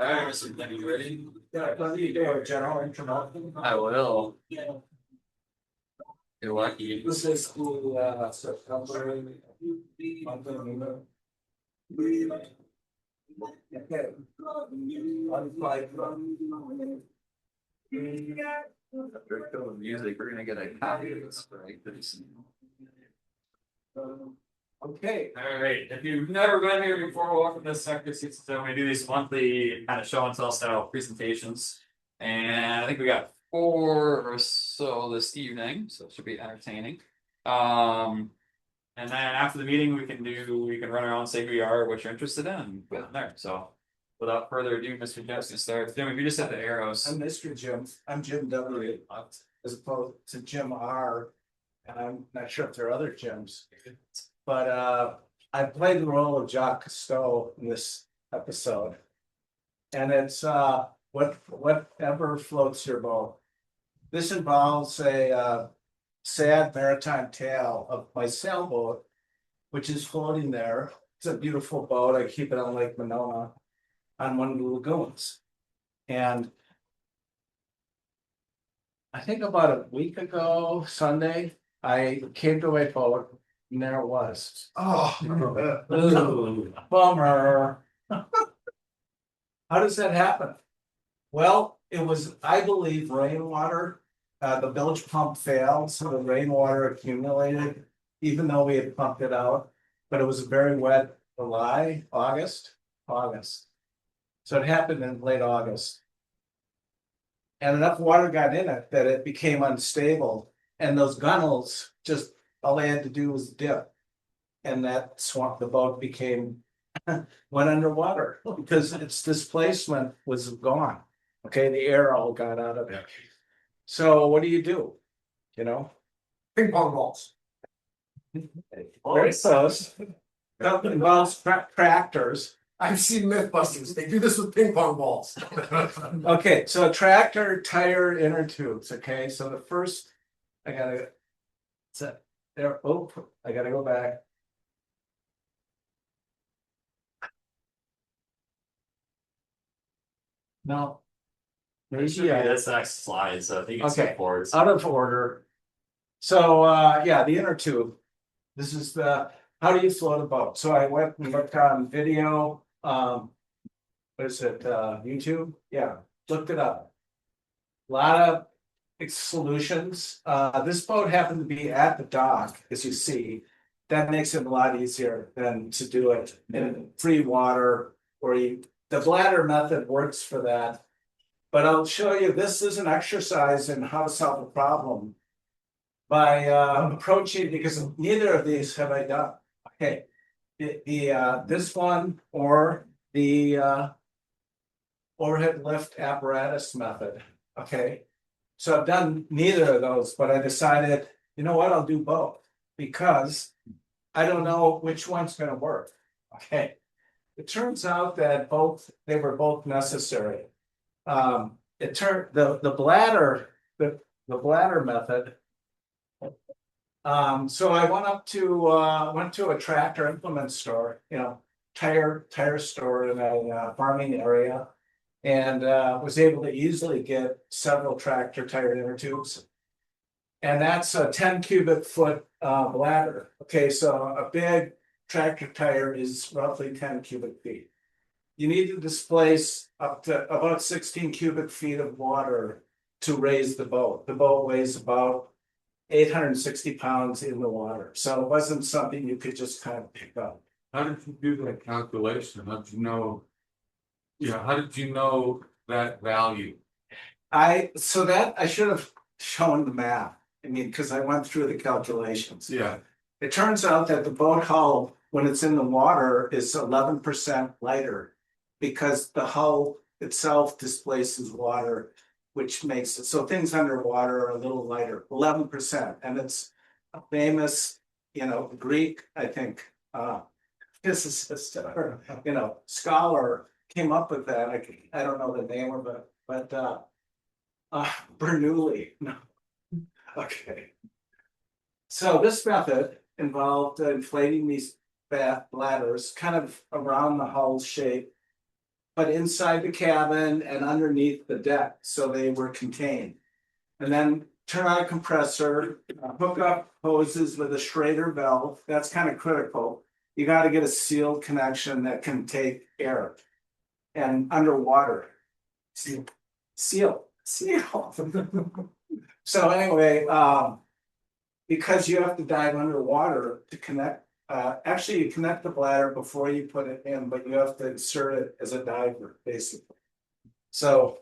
Alright, so are you ready? Yeah, let me do a general introduction. I will. You're lucky. This is the September. Okay. We're doing music. We're gonna get a copy of this, right? Okay. Alright, if you've never been here before, welcome to Sector 67. We do these monthly kind of show and tell style presentations. And I think we got 4 or so this evening, so it should be entertaining. And then after the meeting, we can run around and say who you are, what you're interested in, and go from there. So without further ado, Mr. Jeff's gonna start. Jim, if you just have the arrows. I'm Mr. Jim. I'm Jim W. As opposed to Jim R. And I'm not sure if there are other Jims. But I played the role of Jacques Cousteau in this episode. And it's whatever floats your boat. This involves a sad maritime tale of my sailboat, which is floating there. It's a beautiful boat. I keep it on Lake Monona on one of the lagoons. And I think about a week ago, Sunday, I came to my boat and there it was. Oh, bummer. How does that happen? Well, it was, I believe, rainwater. The bilge pump failed, so the rainwater accumulated, even though we had pumped it out. But it was a very wet August. So it happened in late August. And enough water got in it that it became unstable. And those gunnels, just all they had to do was dip. And that swamp, the boat became, went underwater because its displacement was gone. Okay, the air all got out of it. So what do? You know? Ping pong balls. Very close. That involves tractors. I've seen Mythbusters. They do this with ping pong balls. Okay, so tractor tire inner tubes. Okay, so the first, I gotta set there. Oh, I gotta go back. No. Yeah, that's the next slide, so I think it's Okay, forward. out of order. So yeah, the inner tube. This is the how do you float a boat? So I went and looked on video. What is it? YouTube? Yeah, looked it up. A lot of solutions. This boat happened to be at the dock, as you see. That makes it a lot easier than to do it in free water or the bladder method works for that. But I'll show you, this is an exercise in how to solve a problem by approaching, because neither of these have I done. Okay, this one or the overhead lift apparatus method. Okay, so I've done neither of those, but I decided, you know what, I'll do both because I don't know which one's going to work. Okay, it turns out that they were both necessary. It turned the bladder method. So I went to a tractor implement store, tire store in a farming area, and was able to easily get several tractor tire inner tubes. And that's a 10 cubic foot bladder. Okay, so a big tractor tire is roughly 10 cubic feet. You need to displace up to about 16 cubic feet of water to raise the boat. The boat weighs about 860 pounds in the water. So it wasn't something you could just kind of pick up. How did you do that calculation? How did you know? Yeah, how did you know that value? I should have shown the math. I mean, because I went through the calculations. Yeah. It turns out that the boat hull, when it's in the water, is 11% lighter because the hull itself displaces water, which makes it so things underwater are a little lighter, 11%. And it's a famous, Greek, I think, physicist or, scholar came up with that. I don't know the name of it, but Bernoulli. No. Okay. So this method involved inflating these bladders kind of around the hull shape but inside the cabin and underneath the deck, so they were contained. And then turn on a compressor, hook up hoses with a Schrader valve, that's kind of critical. You gotta get a sealed connection that can take air. And underwater. Seal. So anyway, because you have to dive underwater to connect, actually you connect the bladder before you put it in, but you have to insert it as a diver, basically. So.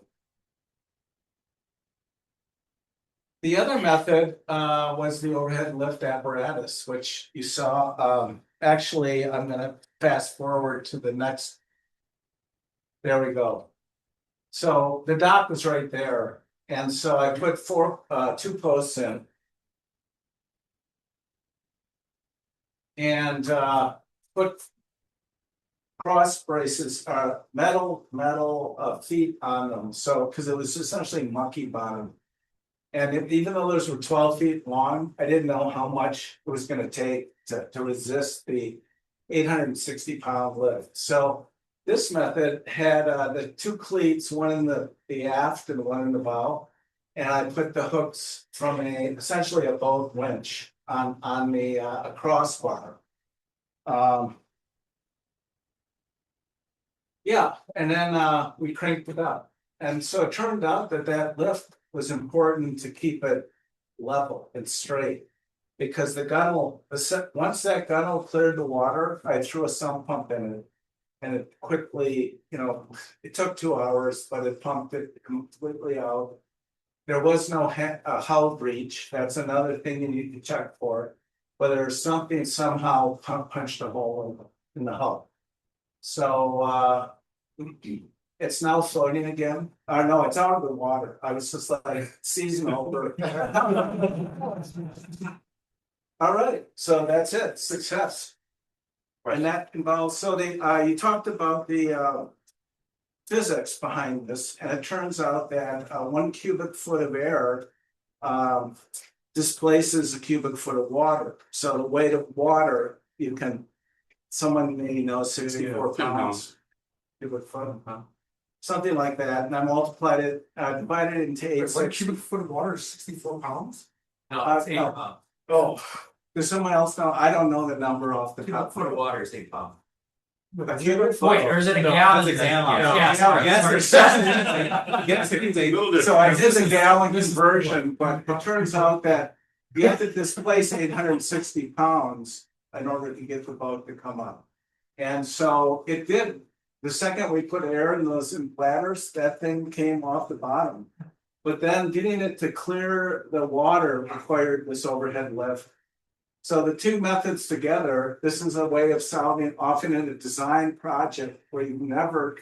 The other method was the overhead lift apparatus, which you saw. Actually, I'm gonna fast forward to the next. There we go. So the dock was right there, and so I put two posts in. And put cross braces, metal feet on them. So, because it was essentially mucky bottom. And even though those were 12 feet long, I didn't know how much it was going to take to resist the 860-pound lift. So this method had the two cleats, one in the aft and one in the bow. And I put the hooks from essentially a boat winch on the crossbar. Yeah, and then we cranked it up. And so it turned out that lift was important to keep it level and straight. Because the gunnel, once that gunnel cleared the water, I threw a sump pump in it. And it quickly, it took 2 hours, but it pumped it completely out. There was no hull breach. That's another thing you need to check for. Whether something somehow punched a hole in the hull. So it's now floating again. No, it's out of the water. I was just like season over. All right, so that's it. Success. And that involves, so you talked about the physics behind this, and it turns out that 1 cubic foot of air displaces a cubic foot of water. So the weight of water, someone may know 64 pounds cubic foot, something like that. And I multiplied it, divided it into 8. 1 cubic foot of water is 64 pounds? No, it's 8 no. pounds. Oh, does someone else know? I don't know the number off the Cubic top. foot of water is 8 pounds. A cubic foot. Wait, or is it a gallon? Yes, Yes. So I did the gallon conversion, but it turns out that you have to displace 860 pounds in order to get the boat to come up. And so it did. The second we put air in those bladders, that thing came off the bottom. But then getting it to clear the water required this overhead lift. So the two methods together, this is a way of solving often in a design project where you've never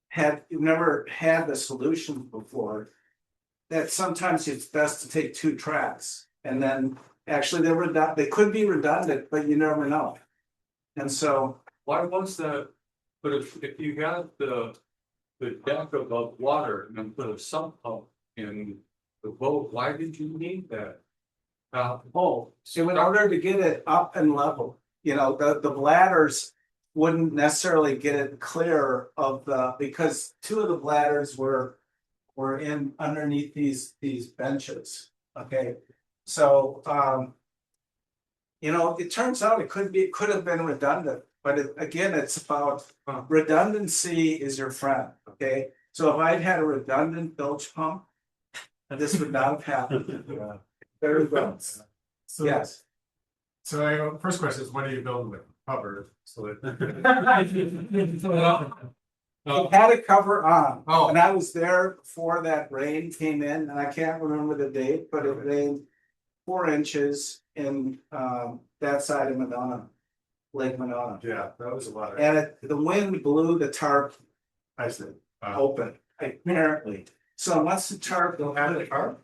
had the solution before. That sometimes it's best to take 2 tracks, and then actually they could be redundant, but you never know. And so Why was that? But if you got the deck above water and then put a sump pump in the boat, why did you need that? So in order to get it up and level, the bladders wouldn't necessarily get it clear of because 2 of the bladders were in underneath these benches. Okay, so it turns out it could have been redundant, but again, it's about redundancy is your friend. Okay, so if I'd had a redundant bilge pump, this would not have happened. There we go. So, Yes. So first question is, when are you building the cover? So It had a cover on. Oh. And I was there before that rain came in, and I can't remember the date, but it rained 4 inches in that side of Monona, Lake Monona. yeah, that was a lot. And the wind blew the tarp I said, open, apparently. So once the tarp had the car?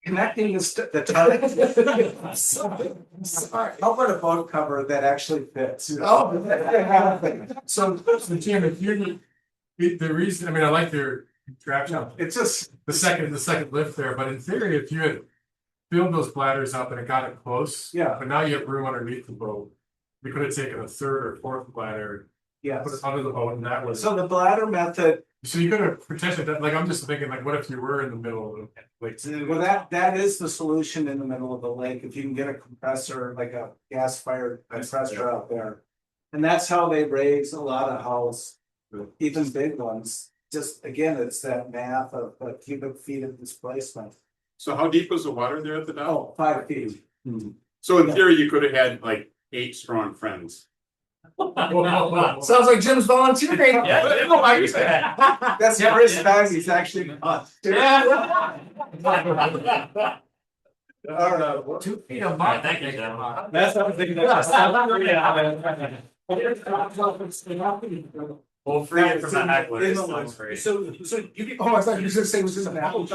connecting the tarp. Sorry. How about a boat cover that actually fits? So Tim, if you the reason, I like your contraption, It's just the second lift there, but in theory, if you had filled those bladders up and it got it close, Yeah. but now you have room underneath the boat, you could have taken a 3rd or 4th bladder Yes. Put it under the boat and that was, So the bladder method, so you could have potentially done, like, I'm just thinking, like, what if you were in the middle of the, like. well, that is the solution in the middle of the lake, if you can get a compressor, like a gas fired compressor out there. And that's how they raise a lot of hulls, even big ones, just again, it's that math of cubic feet of displacement. So how deep was the water there at the dock? Oh, 5 feet. So in theory, you could have had like 8 strong friends. Sounds like Jim's volunteering. Yeah, I didn't know why you said that. That's the first time he's actually not. All right. 2 feet of Alright, thank you, gentlemen. That's something We'll free it from the hecklers. So you get. Oh, I thought you were gonna say it was just an apple.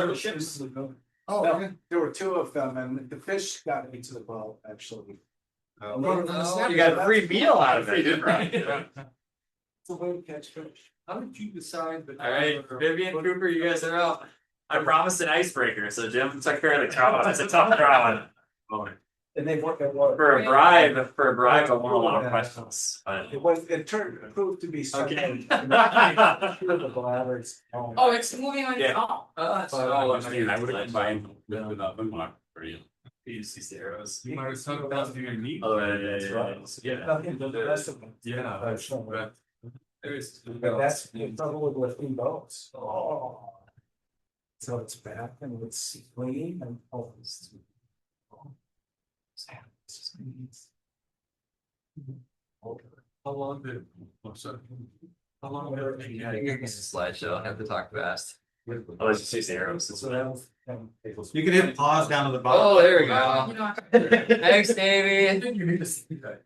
Oh, there were 2 of them, and the fish got me to the boat, actually. You got a free meal out of it, didn't you? It's a way to catch fish. How did you decide that? Alright, Vivian, Cooper, you guys are out. I promised an icebreaker, so Jim took care of the trout. It's a tough trout. And they work at water. For a bribe, I want a lot of questions. But It proved to be something. Okay. The bladders. Oh, it's moving on its Yeah. own. I would have combined with another one for you. you see the arrows. You might have talked about your knee. Oh, yeah. Nothing to the rest of them. Yeah. But There's. that's the trouble with lifting boats. Oh. So it's back and it's clean and oh, it's. How long did? I'm sorry. How long did it Yeah, you can slideshow. I have to talk fast. Oh, let's just use the arrows. You can hit pause down to the bottom. Oh, there we You go. know, Thanks, Davey. You need to see that.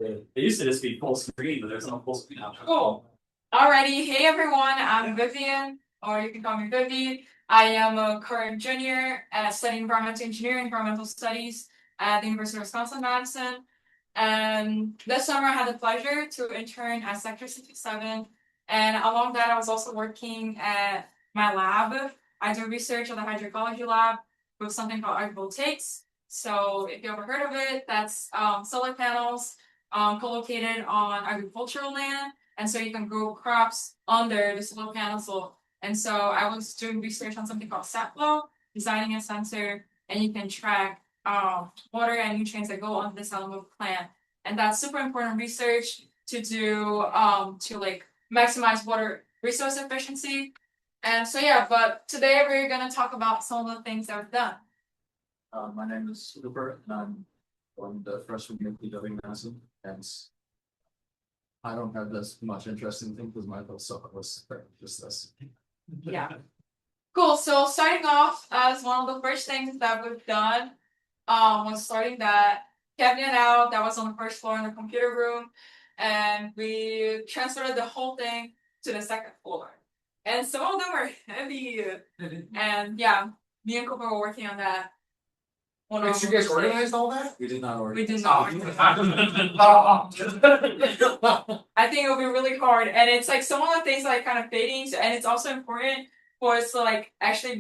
It used to just be full screen, but there's no full screen option. Cool. Alrighty, hey everyone, I'm Vivian, or you can call me Vivi. I am a current junior studying environmental engineering, environmental studies at the University of Wisconsin-Madison. And this summer I had the pleasure to intern at Sector67. And along that, I was also working at my lab. I do research at the hydroecology lab with something called agrivoltaics. So if you ever heard of it, that's solar panels co-located on agricultural land. And so you can grow crops under the solar panel. And so I was doing research on something called sap flow, designing a sensor, and you can track water and nutrients that go onto the cell of a plant. And that's super important research to do to like maximize water resource efficiency. And so yeah, but today we're gonna talk about some of the things that we've done. My name is Rupert, and I'm one of the freshman at PW Madison, and I don't have this much interesting thing because my whole summer was just this. Yeah. Cool. So starting off as one of the first things that we've done was starting that cabinet out that was on the first floor in the computer room, and we transferred the whole thing to the second floor. And some of them were heavy, and yeah, me and Cooper were working on that. Wait, you guys organized all that? We did not order. We did not. I think it'll be really hard, and it's like some of the things like kind of fading, and it's also important for us to like actually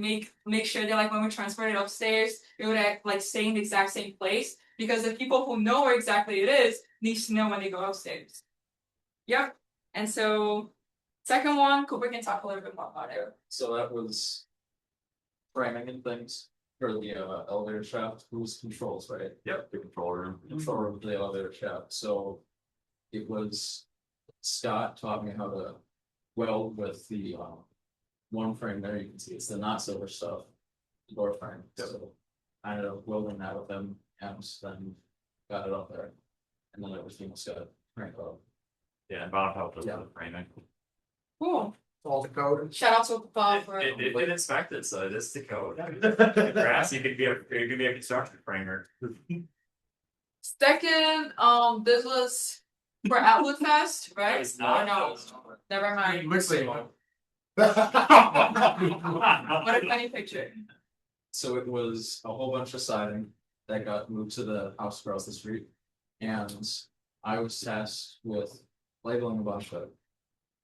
make sure that like when we transfer it upstairs, it would like stay in the exact same place, because the people who know where exactly it is needs to know when they go upstairs. Yep. And so second one, Cooper can talk a little bit more about it. So that was framing and things for the elevator shaft, whose controls, right? Yep, the control room. Control room of the elevator shaft, so it was Scott taught me how to weld with the one frame there, you can see it's the not silver stuff, the door frame, so I ended up welding that with him and then got it up there, and then everything was got cranked up. Yeah, and Bob helped us with Yeah. the framing. Cool. All the code. Shout out to Bob for It did inspect it, so it is the code. Grass, you could be a construction framer. second. This was for Outlook Fest, right? It's not. Or no, never mind. Looks like. What a funny picture. So it was a whole bunch of siding that got moved to the house across the street. And I was tasked with labeling a bunch of it.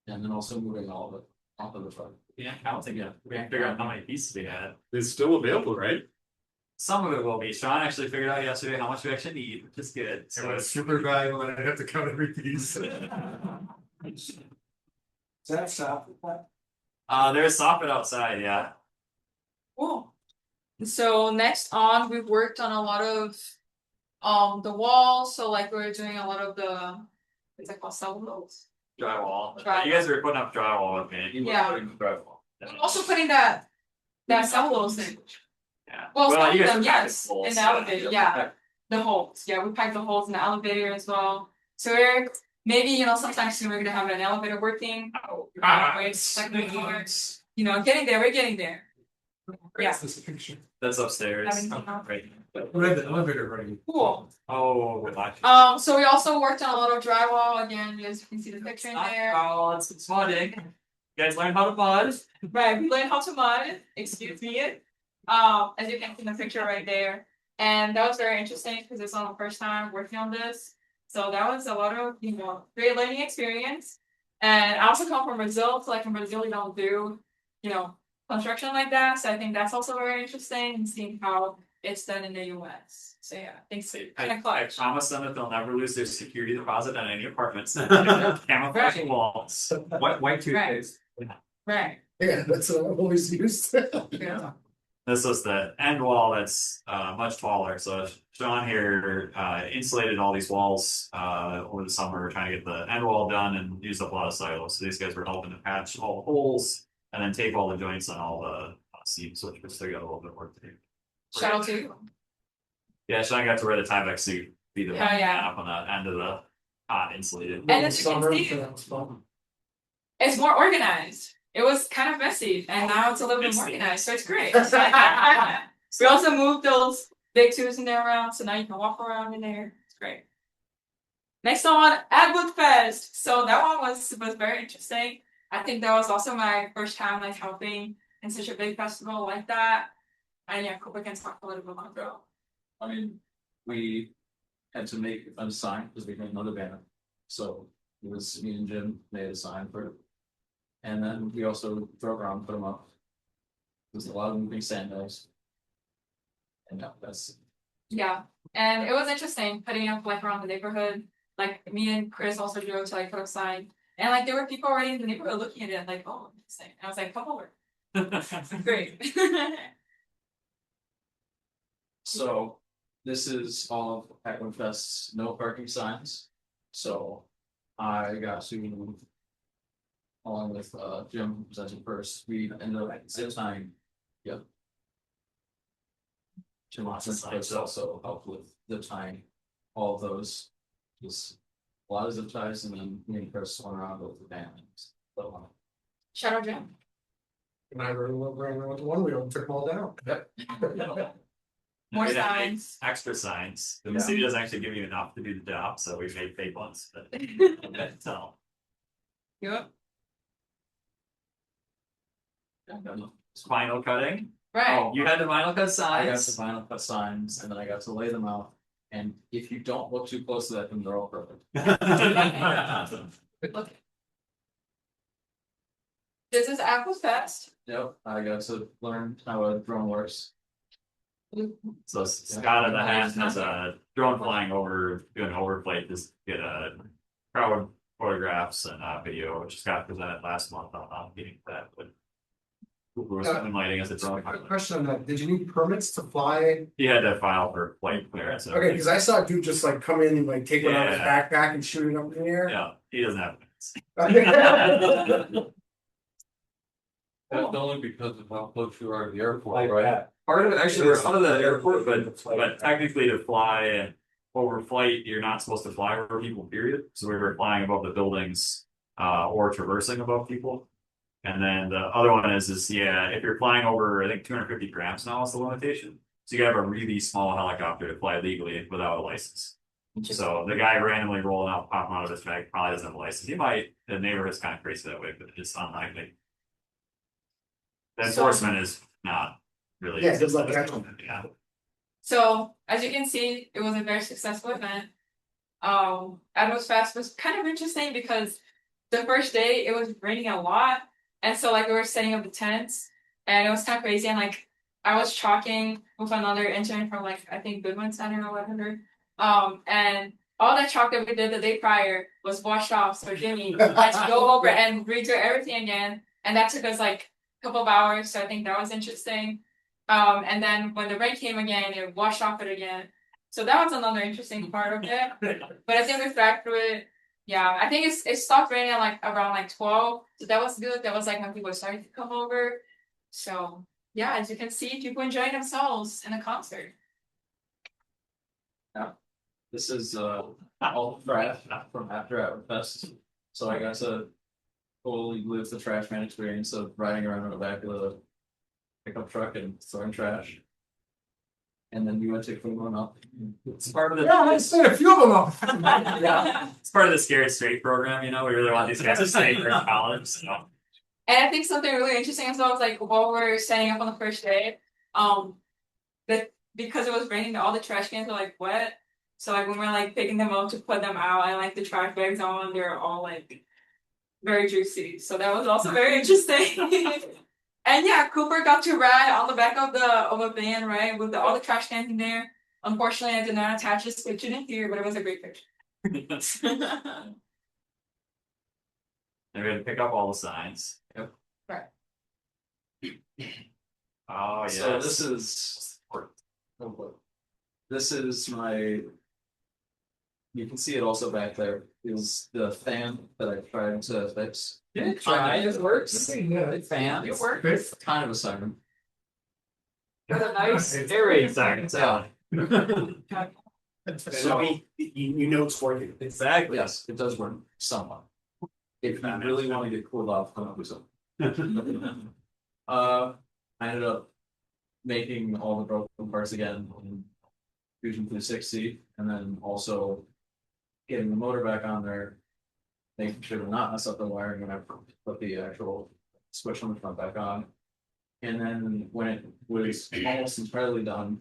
And then also moving all of it off of the front. Yeah, I don't think we can figure out how many pieces we had. It's still available, right? Some of it will be. Sean actually figured out yesterday how much we actually need, which is good. It So was super valuable and I have to count every piece. Is that stop? there's soffit outside, yeah. Cool. So next on, we've worked on a lot of the walls. So like we're doing a lot of the what's that called, cellulose. Drywall. Drywall. You guys were putting up drywall with me. Yeah. Drywall. Also putting that cellulose in. Yeah. Well, some you of guys them, were yes, piping in the holes. elevator, yeah. The holes, yeah, we pipe the holes in the elevator as well. So we're maybe, sometime soon we're gonna have an elevator working. Wait, second floor. Getting there, we're getting there. Yeah. This is a picture. That's upstairs. Having- Right. We had the elevator running. Cool. Oh, watch. So we also worked on a lot of drywall, again, as you can see the picture in there. Oh, it's modding. You guys learn how to mod. Right, we learned how to mod, excuse me. As you can see in the picture right there. And that was very interesting because it's on the first time working on this. So that was a lot of, great learning experience. And I also come from Brazil, so like in Brazil we don't do, construction like that. So I think that's also very interesting and seeing how it's done in the US. So yeah, thanks. I promise them that they'll never lose their security deposit on any apartments. Camouflage walls. White toothpaste. Right. Yeah, that's what I've always used. Yeah. This was the end wall that's much taller. So Sean here insulated all these walls over the summer, trying to get the end wall done and used up a lot of silos. So these guys were helping to patch all the holes and then tape all the joints on all the seams, which we still got a little bit of work to do. Shout out to you. Yeah, Sean got to wear the Tyvek suit, be the one yeah. up on the end of the insulated. And as you can see, it's more organized. It was kind of messy, and now it's a little bit more organized, so it's great. We also moved those big tubes in there around, so now you can walk around in there. It's great. Next on, Adwood Fest. So that one was very interesting. I think that was also my first time like helping in such a big festival like that. And yeah, Cooper can talk a little bit about that. I mean, we had to make a sign because we made another banner. So it was me and Jim made a sign for it. And then we also drove around, put them up. There's a lot of moving sand hills. And yeah, that's. Yeah, and it was interesting putting up like around the neighborhood. Like me and Chris also drove to like put up sign, and like there were people already in the neighborhood looking at it like, oh, interesting. And I was like, come over. Great. So this is all of Packwood Fest's no parking signs. So I got to, along with Jim who presented first, we ended up zip tying. Yep. Jim also helped with zip tying all of those. Just a lot of zip ties, and then me and Chris went around with the band. Shout out Jim. And I rode around with one wheel and took them all down. Yep. More We had to make signs. extra signs. The Yeah. city doesn't actually give you enough to do the job, so we made fake ones. But so Yep. vinyl cutting. Right. Oh, you had the vinyl cut I got the signs. vinyl cut signs, and then I got to lay them out. And if you don't look too close to that, then they're all perfect. Look. This is Apple Fest. Yep, I got to learn how a drone works. So Scott in the hat has a drone flying over, doing an overflight, just get a crowd photographs and video, which Scott presented last month on meeting that. But who was lighting as a drone pilot. Question on that, did you need permits to fly? He had to file for flight clearance. and Okay, because I saw a dude just like come in and like take one out of his Yeah. backpack and shoot it up in the air. Yeah, he doesn't have permits. That's only because of how close you are to the airport, right? Part of it, actually, we're out of the airport, but technically to fly and over flight, you're not supposed to fly over people, period. So we were flying above the buildings, or traversing above people. And then the other one is if you're flying over, I think 250 grams now is the limitation. So you gotta have a really small helicopter to fly legally without a license. So the guy randomly rolling out, popping out of his bag probably doesn't have a license. He might, the neighborhood's kind of crazy that way, but it's unlikely. The enforcement is not really. Yeah, good luck catching them. Yeah. So as you can see, it was a very successful event. Adwood Fest was kind of interesting because the first day it was raining a lot. And so like we were setting up the tents and it was kind of crazy. And like I was chalking with another intern from like I think Goodwin Center or whatever. And all that chalk that we did the day prior was washed off. So Jimmy had to go over and redo everything again. And that took us like a couple of hours. So I think that was interesting. And then when the rain came again, it washed off it again. So that was another interesting part of it. But I think we back through it. Yeah, I think it stopped raining at like around like 12. So that was good. That was like when people started to come over. So yeah, as you can see, people enjoying themselves in a concert. This is all trash from after Outward Fest. So I got to totally live the trash man experience of riding around on the back of the pickup truck and throwing trash. And then we went to clean one up. It's part of the Yeah, I said a few of them up. yeah, it's part of the Scared Straight program. You know, we really want these guys to stay for college. So. And I think something really interesting as well is like while we're setting up on the first day, that because it was raining, all the trash cans were like wet. So like when we're like picking them up to put them out and like the trash bags on, they're all like very juicy. So that was also very interesting. And yeah, Cooper got to ride on the back of a van, right, with all the trash cans in there. Unfortunately, I did not attach this picture in here, but it was a great picture. And we had to pick up all the signs. Yep. Right. Oh yeah. So this is my. You can see it also back there is the fan that I tried to fix. It works. Yeah, Big fan. It worked. Fifth. Kind of a siren. It was a nice. Aerating signs out. So you know it's working. Exactly. Yes, it does work somewhat. If you really want to get cooled off, come up with something. I ended up making all the broken parts again in Fusion 360, and then also getting the motor back on there, making sure to not mess up the wiring when I put the actual switch on the front back on. And then when it was almost entirely done,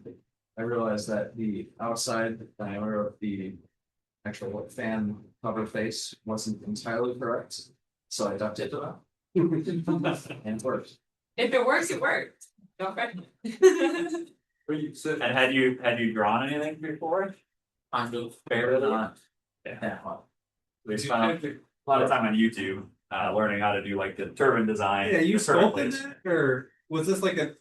I realized that the outside diameter of the actual fan cover face wasn't entirely correct. So I duct taped it up. And it worked. If it works, it works. Don't wreck it. And had you drawn anything before? Kind of Fair not. Yeah. We spent a lot of time on YouTube learning how to do like the turbine design. Yeah, you the turbine sculpted blades. it, or was this like the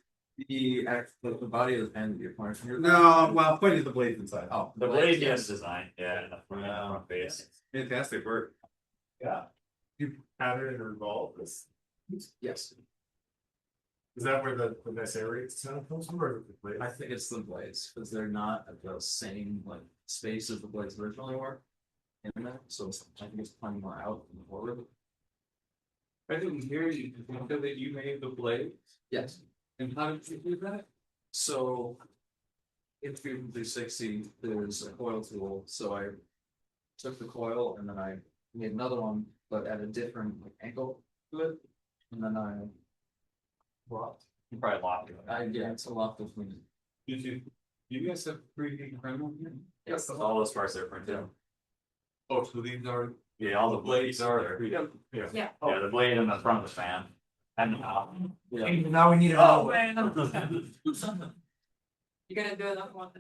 body of the fan that you're pointing from? No, well, pointing to the blades inside. Oh, The blade yes design, yeah, the front face. Fantastic work. Yeah. You pattern and revolve this. yes. Is that where the nice area sound comes from, or the blade? I think it's the blades because they're not at the same like space as the blades originally were. In there, so I think it's pointing more out and forward. I didn't hear you. Did you say that you made the blade? Yes. And how did you do that? So in Fusion 360, there's a coil tool. So I took the coil and then I made another one, but at a different like, angle to it. And then I locked. You probably locked it. Yeah, it's a lock between. Did you guys have 3D printer here? Yes, all those parts are printed. Oh, so these are. Yeah, all the blades are there. Yeah. Yeah. Yeah, the blade in the front of the fan. And Yeah. Now we need it. Oh man. You're gonna do another one.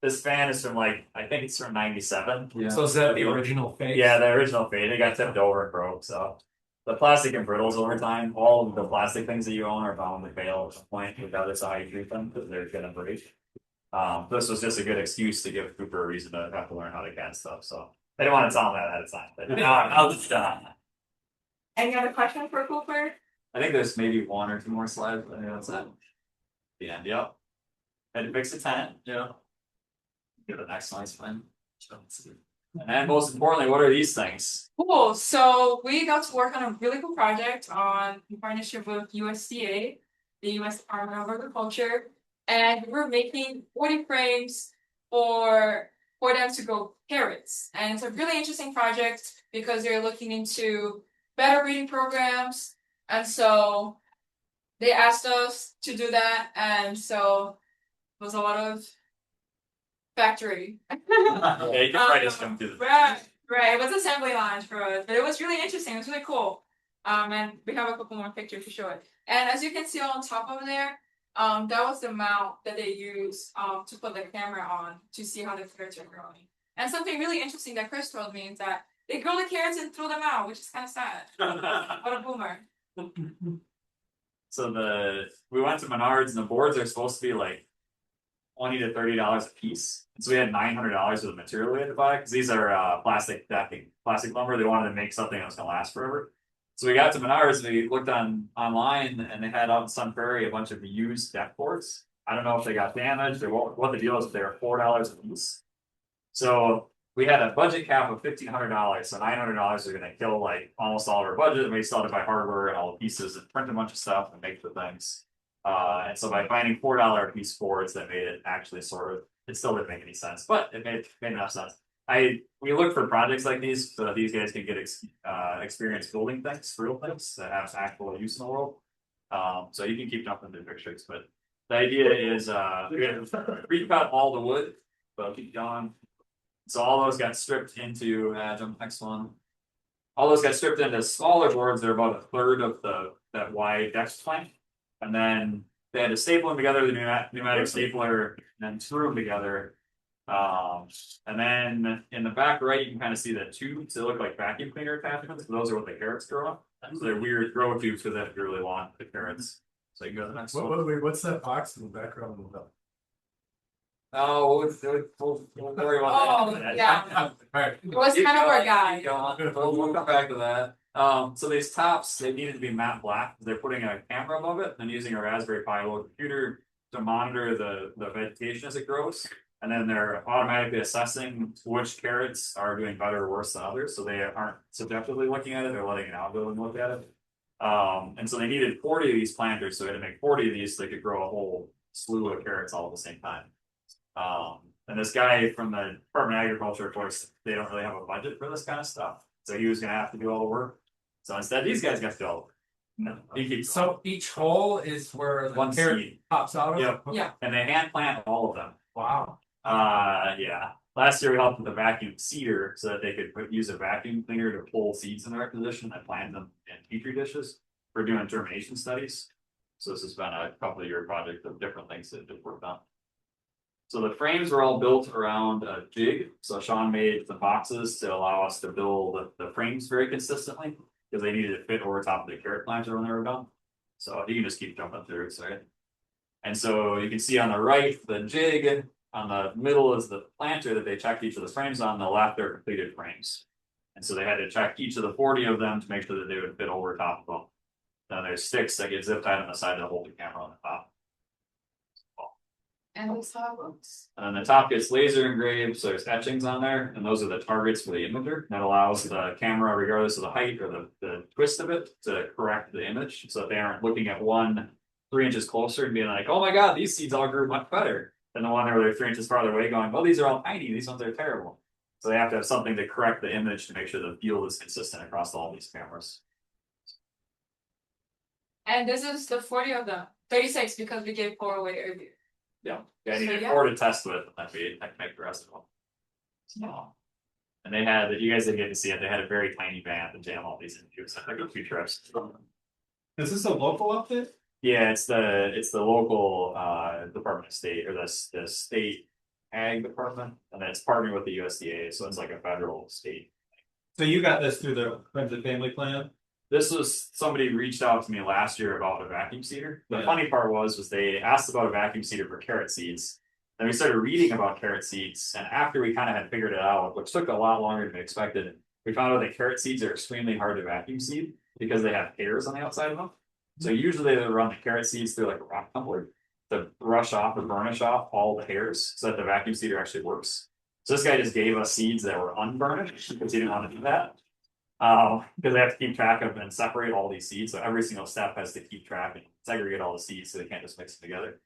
This fan is from like, I think it's from 97. Yeah. So is that the original face? Yeah, the original fade, it got tipped over and broke, so. The plastic and brittles over time, all of the plastic things that you own are bound to fail at some point, regardless of how you treat them, because they're gonna break. This was just a good excuse to give Cooper a reason to have to learn how to CAD stuff, so. I didn't want to tell him that ahead of time, but now it's done. Any other questions for Cooper? I think there's maybe one or two more slides, but I think that's it. The end, yep. Had to fix a tent, yeah. Get the next slide's fine. And most importantly, what are these things? Cool. So we got to work on a really cool project in partnership with USDA, the US Department of Agriculture, and we're making 40 frames for them to grow carrots. And it's a really interesting project because they're looking into better breeding programs. And so they asked us to do that. And so it was a lot of factory. Yeah, you can probably just come through the. Right. It was assembly lines for us, but it was really interesting. It was really cool. And we have a couple more pictures to show it. And as you can see on top of there, that was the mount that they use to put the camera on to see how the carrots are growing. And something really interesting that Chris told me is that they grow the carrots and throw them out, which is kind of sad. What a boomer. So we went to Menards and the boards are supposed to be like $20 to $30 a piece. And so we had $900 of the material we had to buy because these are plastic decking, plastic lumber. They wanted to make something that was gonna last forever. So we got to Menards and we looked online and they had out in Sun Prairie a bunch of used deck boards. I don't know if they got damaged or what the deal is, but they were $4 a piece. So we had a budget cap of $1,500, so $900 are gonna kill like almost all of our budget, and we still had to buy hardware and all the pieces and print a bunch of stuff and make the things. And so by finding $4 a piece boards, that made it actually sort of, it still didn't make any sense, but it made enough sense. We look for projects like these so that these guys can get experience building things, real things that have actual use in the world. So you can keep jumping through pictures, but the idea is we had to recut all the wood, but keep going. So all those got stripped into jump next one. All those got stripped into smaller boards. They're about a third of that wide deck plank, and then they had to staple them together with a pneumatic stapler, and then screw them together. And then in the back right, you can kind of see the tubes. They look like vacuum cleaner attachments. Those are what the carrots grow up. So they're weird grow tubes because they have to really long the carrots. So you can go to the next one. Wait, what's that box in the background? Oh, we'll worry about that. Oh, yeah. Alright. It was kind of our guy. We'll come back to that. So these tops, they needed to be matte black. They're putting a camera above it and using a Raspberry Pi little computer to monitor the vegetation as it grows. And then they're automatically assessing which carrots are doing better or worse than others. So they aren't subjectively looking at it, they're letting an algorithm look at it. And so they needed 40 of these planters, so they had to make 40 of these so they could grow a whole slew of carrots all at the same time. And this guy from the Department of Agriculture, of course, they don't really have a budget for this kind of stuff. So he was gonna have to do all the work. So instead, these guys got to do all the work. So each hole is where the One carrot seed. pops out of? Yep. Yeah. And they hand plant all of them. Wow. Yeah. Last year we helped with the vacuum seeder so that they could use a vacuum cleaner to pull seeds in the right position and plant them in petri dishes for doing germination studies. So this has been a couple of year project of different things that they've worked on. So the frames were all built around a jig. So Sean made the boxes to allow us to build the frames very consistently because they needed to fit over top of the carrot planter when they were done. So you can just keep jumping through, sorry. And so you can see on the right, the jig, on the middle is the planter that they checked each of the frames on the left, they're completed frames. And so they had to check each of the 40 of them to make sure that they would fit over top of them. Then there's sticks that get zip tied on the side to hold the camera on the top. And that's how it looks. And then the top gets laser engraved, so there's etchings on there, and those are the targets for the imager. That allows the camera, regardless of the height or the twist of it, to correct the image so that they aren't looking at one 3 inches closer and being like, oh my god, these seeds all grew much better than the one where they're 3 inches farther away going, oh, these are all tiny, these ones are terrible. So they have to have something to correct the image to make sure the field is consistent across all these cameras. And this is the 40 of them. 36 because we gave 4 away earlier. Yeah, I needed So, yeah. 4 to test with, and then I can make the rest of them. So, and they had, you guys didn't get to see it, they had a very tiny band to jam all these into, so I took a few trips. Is this a local update? Yeah, it's the local Department of State or the state ag department, and then it's partnered with the USDA, so it's like a federal state. So you got this through the Friends and Family Plan? This was somebody reached out to me last year about a vacuum seeder. The Yeah. funny part was they asked about a vacuum seeder for carrot seeds. Then we started reading about carrot seeds, and after we kind of had figured it out, which took a lot longer than we expected, we found out that carrot seeds are extremely hard to vacuum seed because they have hairs on the outside of them. So usually they run the carrot seeds through like a rock tumbler to brush off or burnish off all the hairs so that the vacuum seeder actually works. So this guy just gave us seeds that were unburnished because he didn't want to do that. Because they have to keep track of and separate all these seeds. So every single step has to keep track and segregate all the seeds so they can't just mix them together.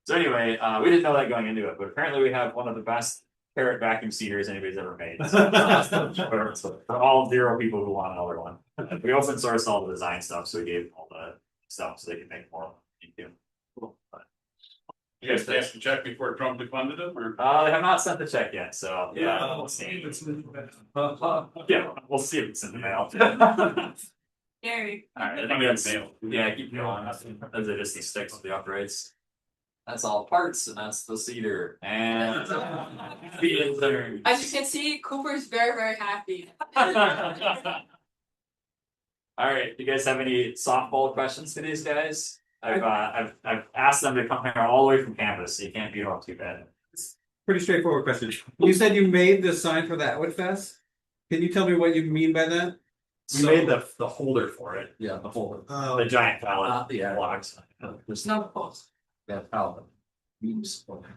So anyway, we didn't know that going into it, but apparently we have one of the best carrot vacuum seeders anybody's ever made. So for all 0 people who want another one. We open sourced all the design stuff, so we gave them all the stuff so they can make more. You guys passed the check before Trump funded them, or? They have not sent the check yet, so yeah, we'll see. Yeah, we'll see if it's in the mail. Scary. Alright, I think that's, yeah, keep going, those are just the sticks with the uprights. That's all parts, and that's the cedar, and. As you can see, Cooper's very happy. Alright, you guys have any softball questions for these guys? I've asked them to come here all the way from campus, so you can't beat them up too bad. Pretty straightforward question. You said you made the sign for the Atwood Fest. Can you tell me what you mean by that? We made the holder for it, Yeah, the whole. the giant pallet Yeah. blocks. There's No post. that pallet.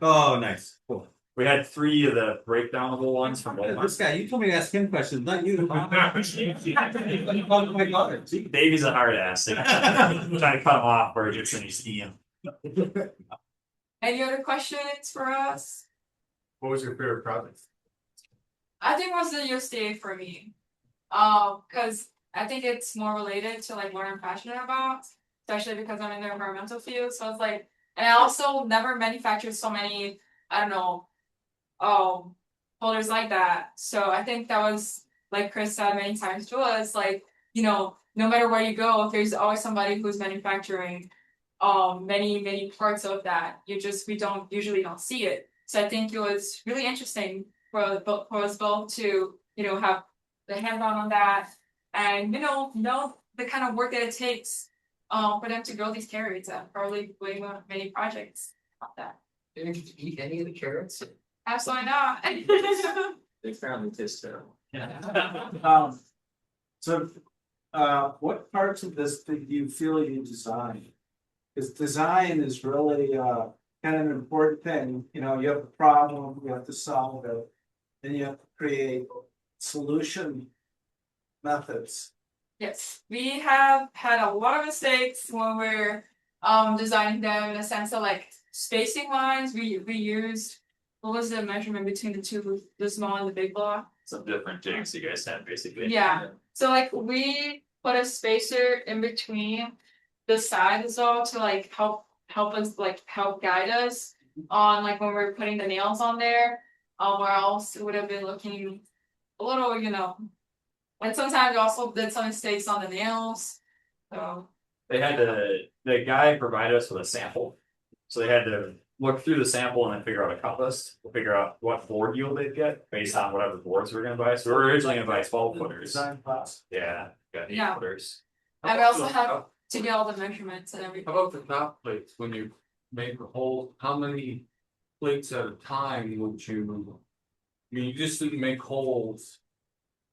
Oh, nice. Cool. We had 3 of the breakdownable ones from Walmart. This guy, you told me to ask him questions, not you. Davey's a hard ass. Trying to cut him off where it gets any steam. Any other questions for us? What was your favorite project? I think it was the USDA for me. Cause I think it's more related to like what I'm passionate about, especially because I'm in the environmental field. So it's like, and I also never manufactured so many, I don't know, holders like that. So I think that was, like Chris said many times to us, like, you know, no matter where you go, there's always somebody who's manufacturing many parts of that. We don't usually see it. So I think it was really interesting for us both to, you know, have the hands-on on that and know the kind of work that it takes for them to grow these carrots and probably way more many projects about that. Did you eat any of the carrots? Absolutely not. They apparently taste terrible. So, what parts of this do you feel you designed? Because design is really, kind of an important thing, you know, you have a problem, you have to solve it. Then you have to create solution methods. Yes, we have had a lot of mistakes when we're designing them in a sense of like spacing lines. We used, what was the measurement between the two, the small and the big block? Some different jigs you guys had basically. Yeah, so like we put a spacer in between the sides all to like help us, like help guide us on like when we're putting the nails on there. Or else it would have been looking a little, you know. And sometimes we also did some mistakes on the nails. So They had the guy provided us with a sample. So they had to look through the sample and then figure out a cut list. We'll figure out what board yield they'd get based on whatever boards we're gonna buy. So we're originally gonna buy 12 footers. Design class. Yeah, got 8 Yeah. footers. and we also have to get all the measurements and everything. How about the top plates, when you make a hole, how many plates at a time would you? I mean, you just didn't make holes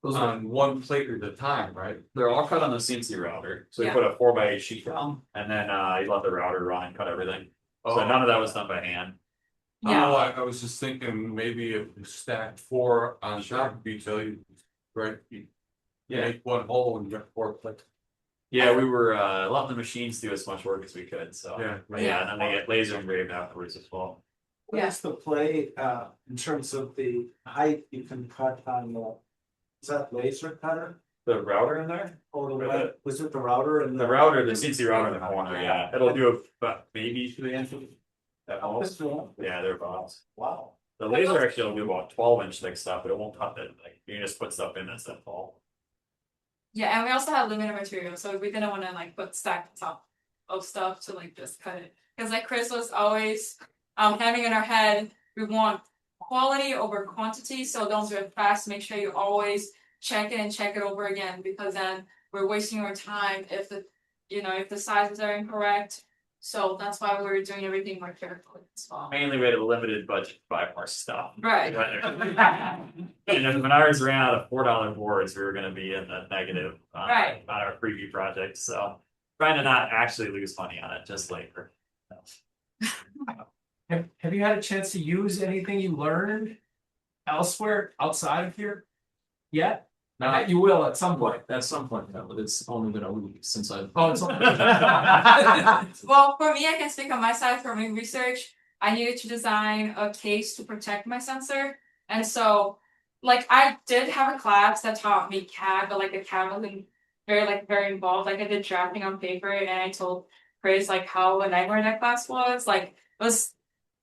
on one plate at a time, right? They're all cut on the CNC router. So we Yeah. put a 4x8 sheet down and then you let the router run and cut everything. So none of that was done by hand. Yeah. Oh, I was just thinking maybe if you stacked 4 on top of each other, right? You make one hole and you got 4 plates. Yeah, we were letting the machines do as much work as we could. So Yeah. But yeah, and then they get laser engraved afterwards as well. What is the play, in terms of the height you can cut on the, is that laser cutter? The router in there? Or the, Or was it the router and The router, the CNC router in the corner, yeah, it'll do about maybe 3 inches. At Oh, most, yeah, they're about. wow. The laser actually will do about 12-inch thick stuff, but it won't cut it, like, you can just put stuff in that's that tall. Yeah, and we also have limited material, so we didn't want to like put stack on top of stuff to like just cut it. Because like Chris was always having in our head, we want quality over quantity, so don't do it fast. Make sure you always check it and check it over again, because then we're wasting our time if the sizes are incorrect. So that's why we're doing everything more carefully as well. Mainly we had a limited budget to buy more stuff. Right. And if Menards ran out of $4 boards, we were gonna be in the negative Right. on our preview project, so. Trying to not actually lose money on it, just labor. Have you had a chance to use anything you learned elsewhere outside of here? Yet? Not You will at some point. at some point, yeah, but it's only been a week since I've. Oh, it's okay. Well, for me, I can speak on my side for my research. I needed to design a case to protect my sensor. And so, like, I did have a class that taught me CAD, but like the CAD wasn't very involved. Like I did drafting on paper and I told Chris like how a nightmare that class was. Like it was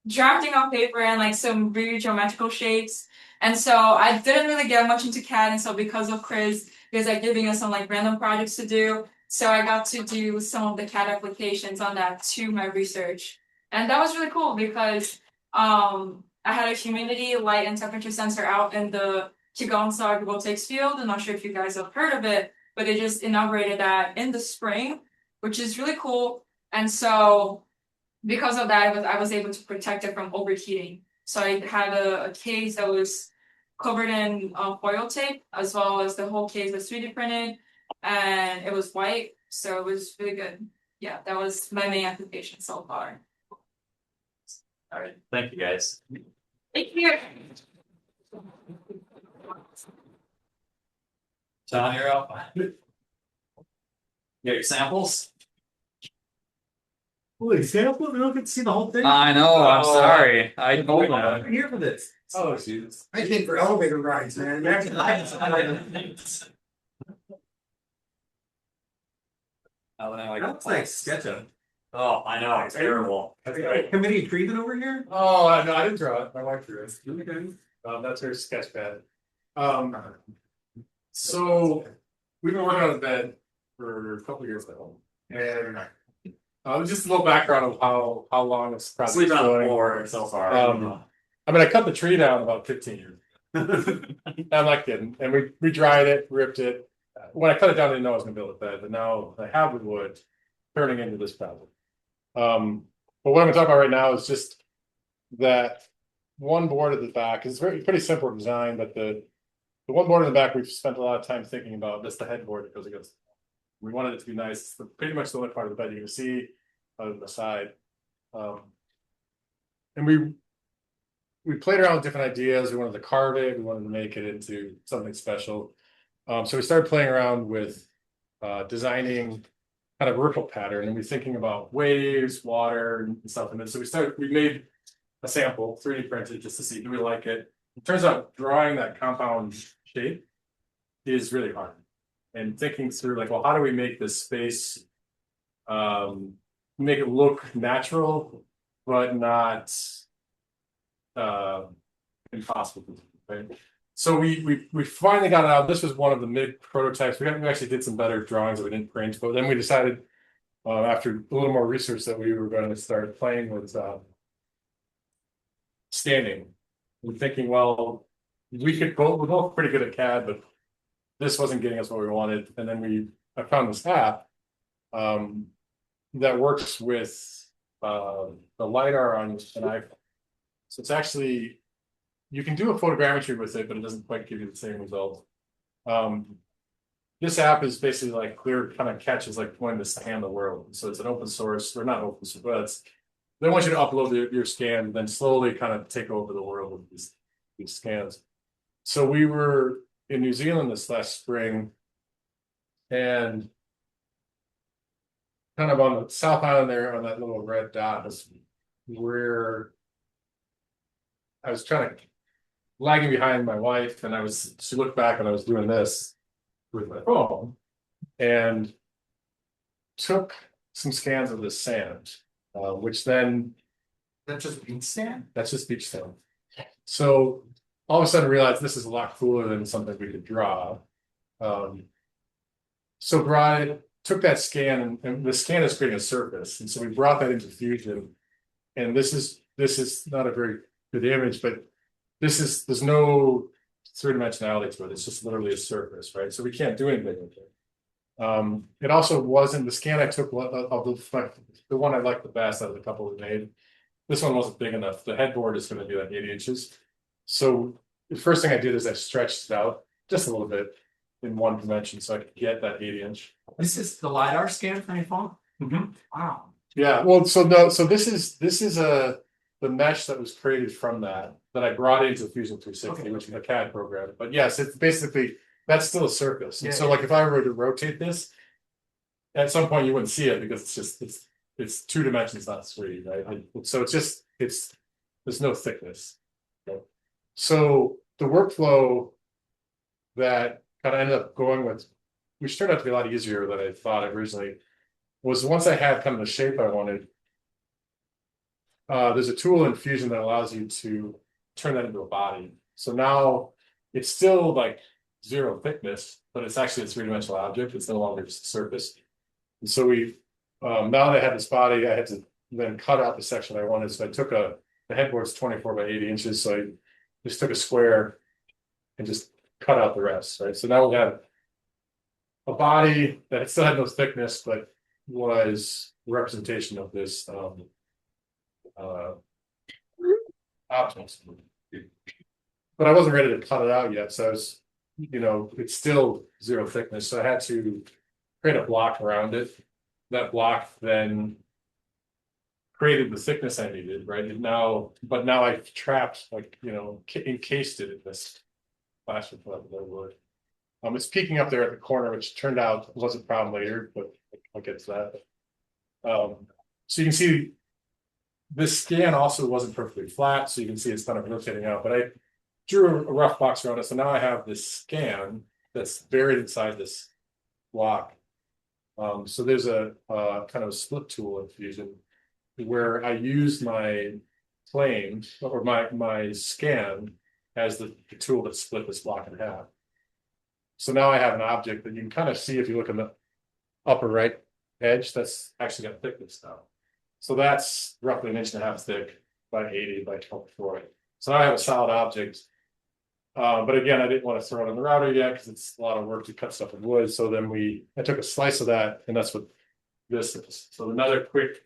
drafting on paper and like some really geometrical shapes. And so I didn't really get much into CAD, and so because of Chris, he was like giving us some like random projects to do. So I got to do some of the CAD applications on that to my research. And that was really cool because I had a humidity, light, and temperature sensor out in the Chigonsa agrivoltaics field. I'm not sure if you guys have heard of it, but they just inaugurated that in the spring, which is really cool. And so because of that, I was able to protect it from overheating. So I had a case that was covered in foil tape, as well as the whole case was 3D printed, and it was white, so it was really good. Yeah, that was my main application so far. All right, thank you guys. Thank you. John, you're up. Get your samples. Holy sample, we don't get to see the whole thing. I know, I'm Oh. sorry. I told I'm them. here for this. Oh, Jesus. I came for elevator rides, man. That looks like SketchUp. Oh, I know, it's terrible. Committee treatment over here? Oh, no, I didn't draw it. My wife drew it. Okay. That's her sketch pad. So we've been working on the bed for a couple years now. And just a little background of how long this project Sleep is on the going. floor so far. I mean, I cut the tree down about 15 years. I'm not kidding. And we dried it, ripped it. When I cut it down, I didn't know I was gonna build a bed, but now I have the wood turning into this project. But what I'm gonna talk about right now is just that one board at the back is pretty simple design, but the one board in the back we've spent a lot of time thinking about. That's the headboard that goes against. We wanted it to be nice. It's pretty much the only part of the bed you can see on the side. And we played around with different ideas. We wanted to carve it. We wanted to make it into something special. So we started playing around with designing kind of ripple pattern, and we're thinking about waves, water, and stuff. And then so we made a sample, 3D printed, just to see do we like it. It turns out drawing that compound shape is really hard. And thinking through like, well, how do we make this space make it look natural, but not impossible, right? So we finally got it out. This was one of the mid prototypes. We actually did some better drawings that we didn't print, but then we decided after a little more research that we were going to start playing with standing. We're thinking, well, we're both pretty good at CAD, but this wasn't getting us what we wanted. And then I found this app that works with the LiDAR on an iPhone. So it's actually, you can do a photogrammetry with it, but it doesn't quite give you the same result. This app is basically like clear kind of catches like when to scan the world. So it's an open source, or not open source, but they want you to upload your scan and then slowly kind of take over the world with these scans. So we were in New Zealand this last spring, and kind of on the South Island there on that little red dot is where I was lagging behind my wife, and she looked back and I was doing this with my phone and took some scans of this sand, which then That's just beach sand? that's just beach sand. So all of a sudden realized this is a lot cooler than something we could draw. So took that scan, and the scan is creating a surface, and so we brought that into Fusion. And this is not a very good image, but there's no three-dimensionality to it. It's just literally a surface, right? So we can't do anything with it. It also wasn't the scan I took the one I liked the best out of the couple we made. This one wasn't big enough. The headboard is going to be like 80 inches. So the first thing I did is I stretched it out just a little bit in one dimension so I could get that 80-inch. This is the LiDAR scan from your phone? Wow. Yeah, well, so this is the mesh that was created from that I brought into Fusion 360, which is a CAD program. But yes, it's basically that's still a surface. And so like if I were to rotate this, at some point you wouldn't see it because it's 2 dimensions, not 3, right? So there's no thickness. So the workflow that kind of ended up going with, which turned out to be a lot easier than I thought originally, was once I had kind of the shape I wanted, there's a tool in Fusion that allows you to turn that into a body. So now it's still like 0 thickness, but it's actually a 3-dimensional object. It's no longer just a surface. And so now that I had this body, I had to then cut out the section I wanted. So I took the headboard's 24 by 80 inches. So I just took a square and just cut out the rest, right? So now we have a body that still had no thickness, but was a representation of this options. But I wasn't ready to cut it out yet. So I was, it's still zero thickness. So I had to create a block around it. That block then created the thickness I needed, right? But now I've trapped, encased it in this plastic wood. It's peeking up there at the corner, which turned out was a problem later, but I'll get to that. So you can see this scan also wasn't perfectly flat, so you can see it's kind of rotating out, but I drew a rough box around it. So now I have this scan that's buried inside this block. So there's a kind of a split tool in Fusion where I use my plane or my scan as the tool that split this block in half. So now I have an object that you can kind of see if you look in the upper right edge, that's actually got thickness now. So that's roughly 1.5 inches thick by 80 by 24. So now I have a solid object. But again, I didn't want to throw it on the router yet because it's a lot of work to cut stuff in wood. So then I took a slice of that, and that's what this is. So another quick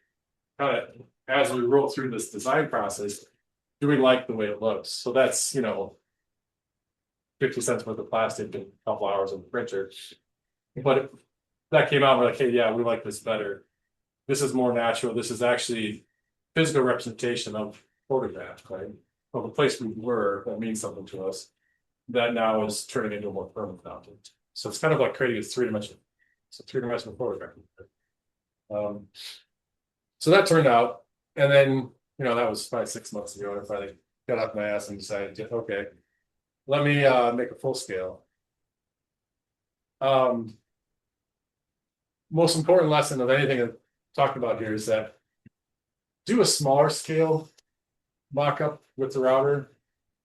kind of as we roll through this design process, do we like the way it looks? So that's 50 cents worth of plastic and a couple hours in the printer. But that came out, we're like, hey, yeah, we like this better. This is more natural. This is actually physical representation of photograph, right? Of the place we were that means something to us. That now is turning into a more permanent object. So it's kind of like creating a three-dimensional photograph. So that turned out, and then that was probably 6 months ago. I finally got off my ass and decided, okay, let me make a full scale. Most important lesson of anything I'm talking about here is that do a smaller scale mock-up with the router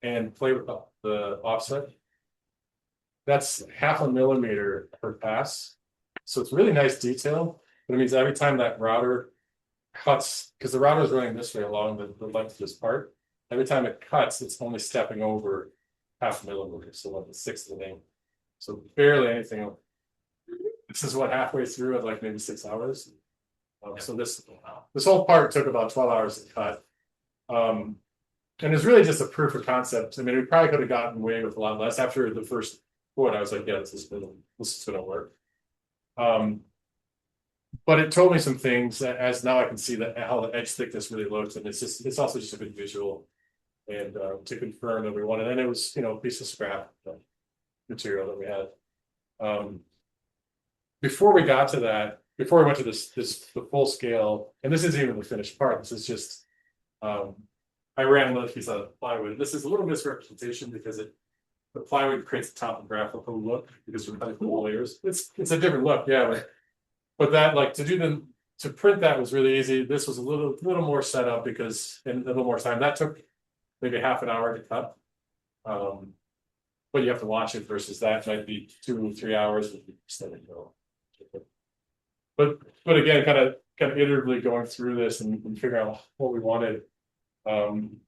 and play with the offset. That's 0.5 millimeter per pass. So it's really nice detail, but it means every time that router cuts, because the router is running this way along the length of this part, every time it cuts, it's only stepping over 0.5 millimeter, so like 1/6 of an inch. So barely anything. This is what halfway through at like maybe 6 hours. So this whole part took about 12 hours to cut. And it's really just a proof of concept. I mean, we probably could have gotten away with a lot less. After the first foot, I was like, yeah, this is gonna work. But it told me some things as now I can see that how the edge thickness really looks, and it's also just a good visual and to confirm that we wanted. And it was a piece of scrap material that we had. Before we got to that, before we went to the full scale, and this isn't even the finished part. This is just I ran another piece out of plywood. This is a little misrepresentation because the plywood creates a topographical look because we're cutting full layers. It's a different look, yeah. But that to print that was really easy. This was a little more set up because and a little more time. That took maybe half an hour to cut. But you have to watch it versus that might be 2 or 3 hours. But again, kind of iteratively going through this and figuring out what we wanted. And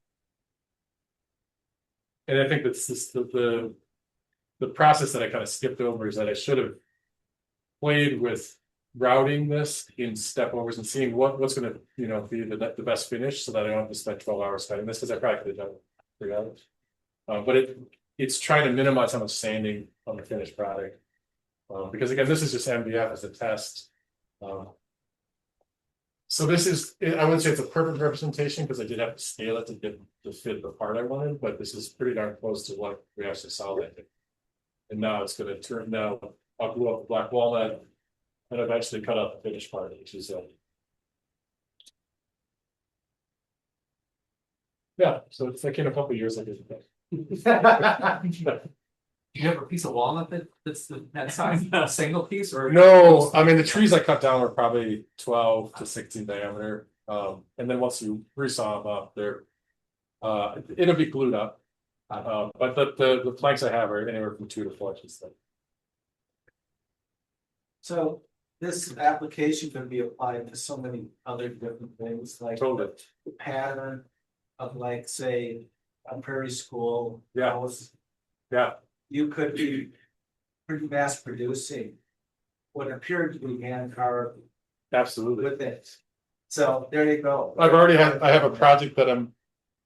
I think that's the process that I kind of skipped over is that I should have played with routing this in step overs and seeing what's going to be the best finish so that I don't have to spend 12 hours cutting this because I probably could have done 3 hours. But it's trying to minimize how much sanding on the finished product because again this is just MDF as a test. So this is, I wouldn't say it's a perfect representation because I did have to scale it to get to fit the part I wanted, but this is pretty darn close to what we actually saw that day. And now it's going to turn, now I'll glue up the black walnut and eventually cut out the finished part, which is yeah, so it's like in a couple of years I did it. Do you have a piece of walnut that's that size, a single piece, or no? I mean, the trees I cut down are probably 12 to 16 diameter, and then once you resaw them up, it'll be glued up. But the planks I have are anywhere from 2 to 4 inches thick. So this application can be applied to so many other different things, like Totally. the pattern of like, say, a prairie school. Yeah. Yeah, You could be pretty mass producing what appeared to be hand carved absolutely. with it. So there you go. I have a project that I'm,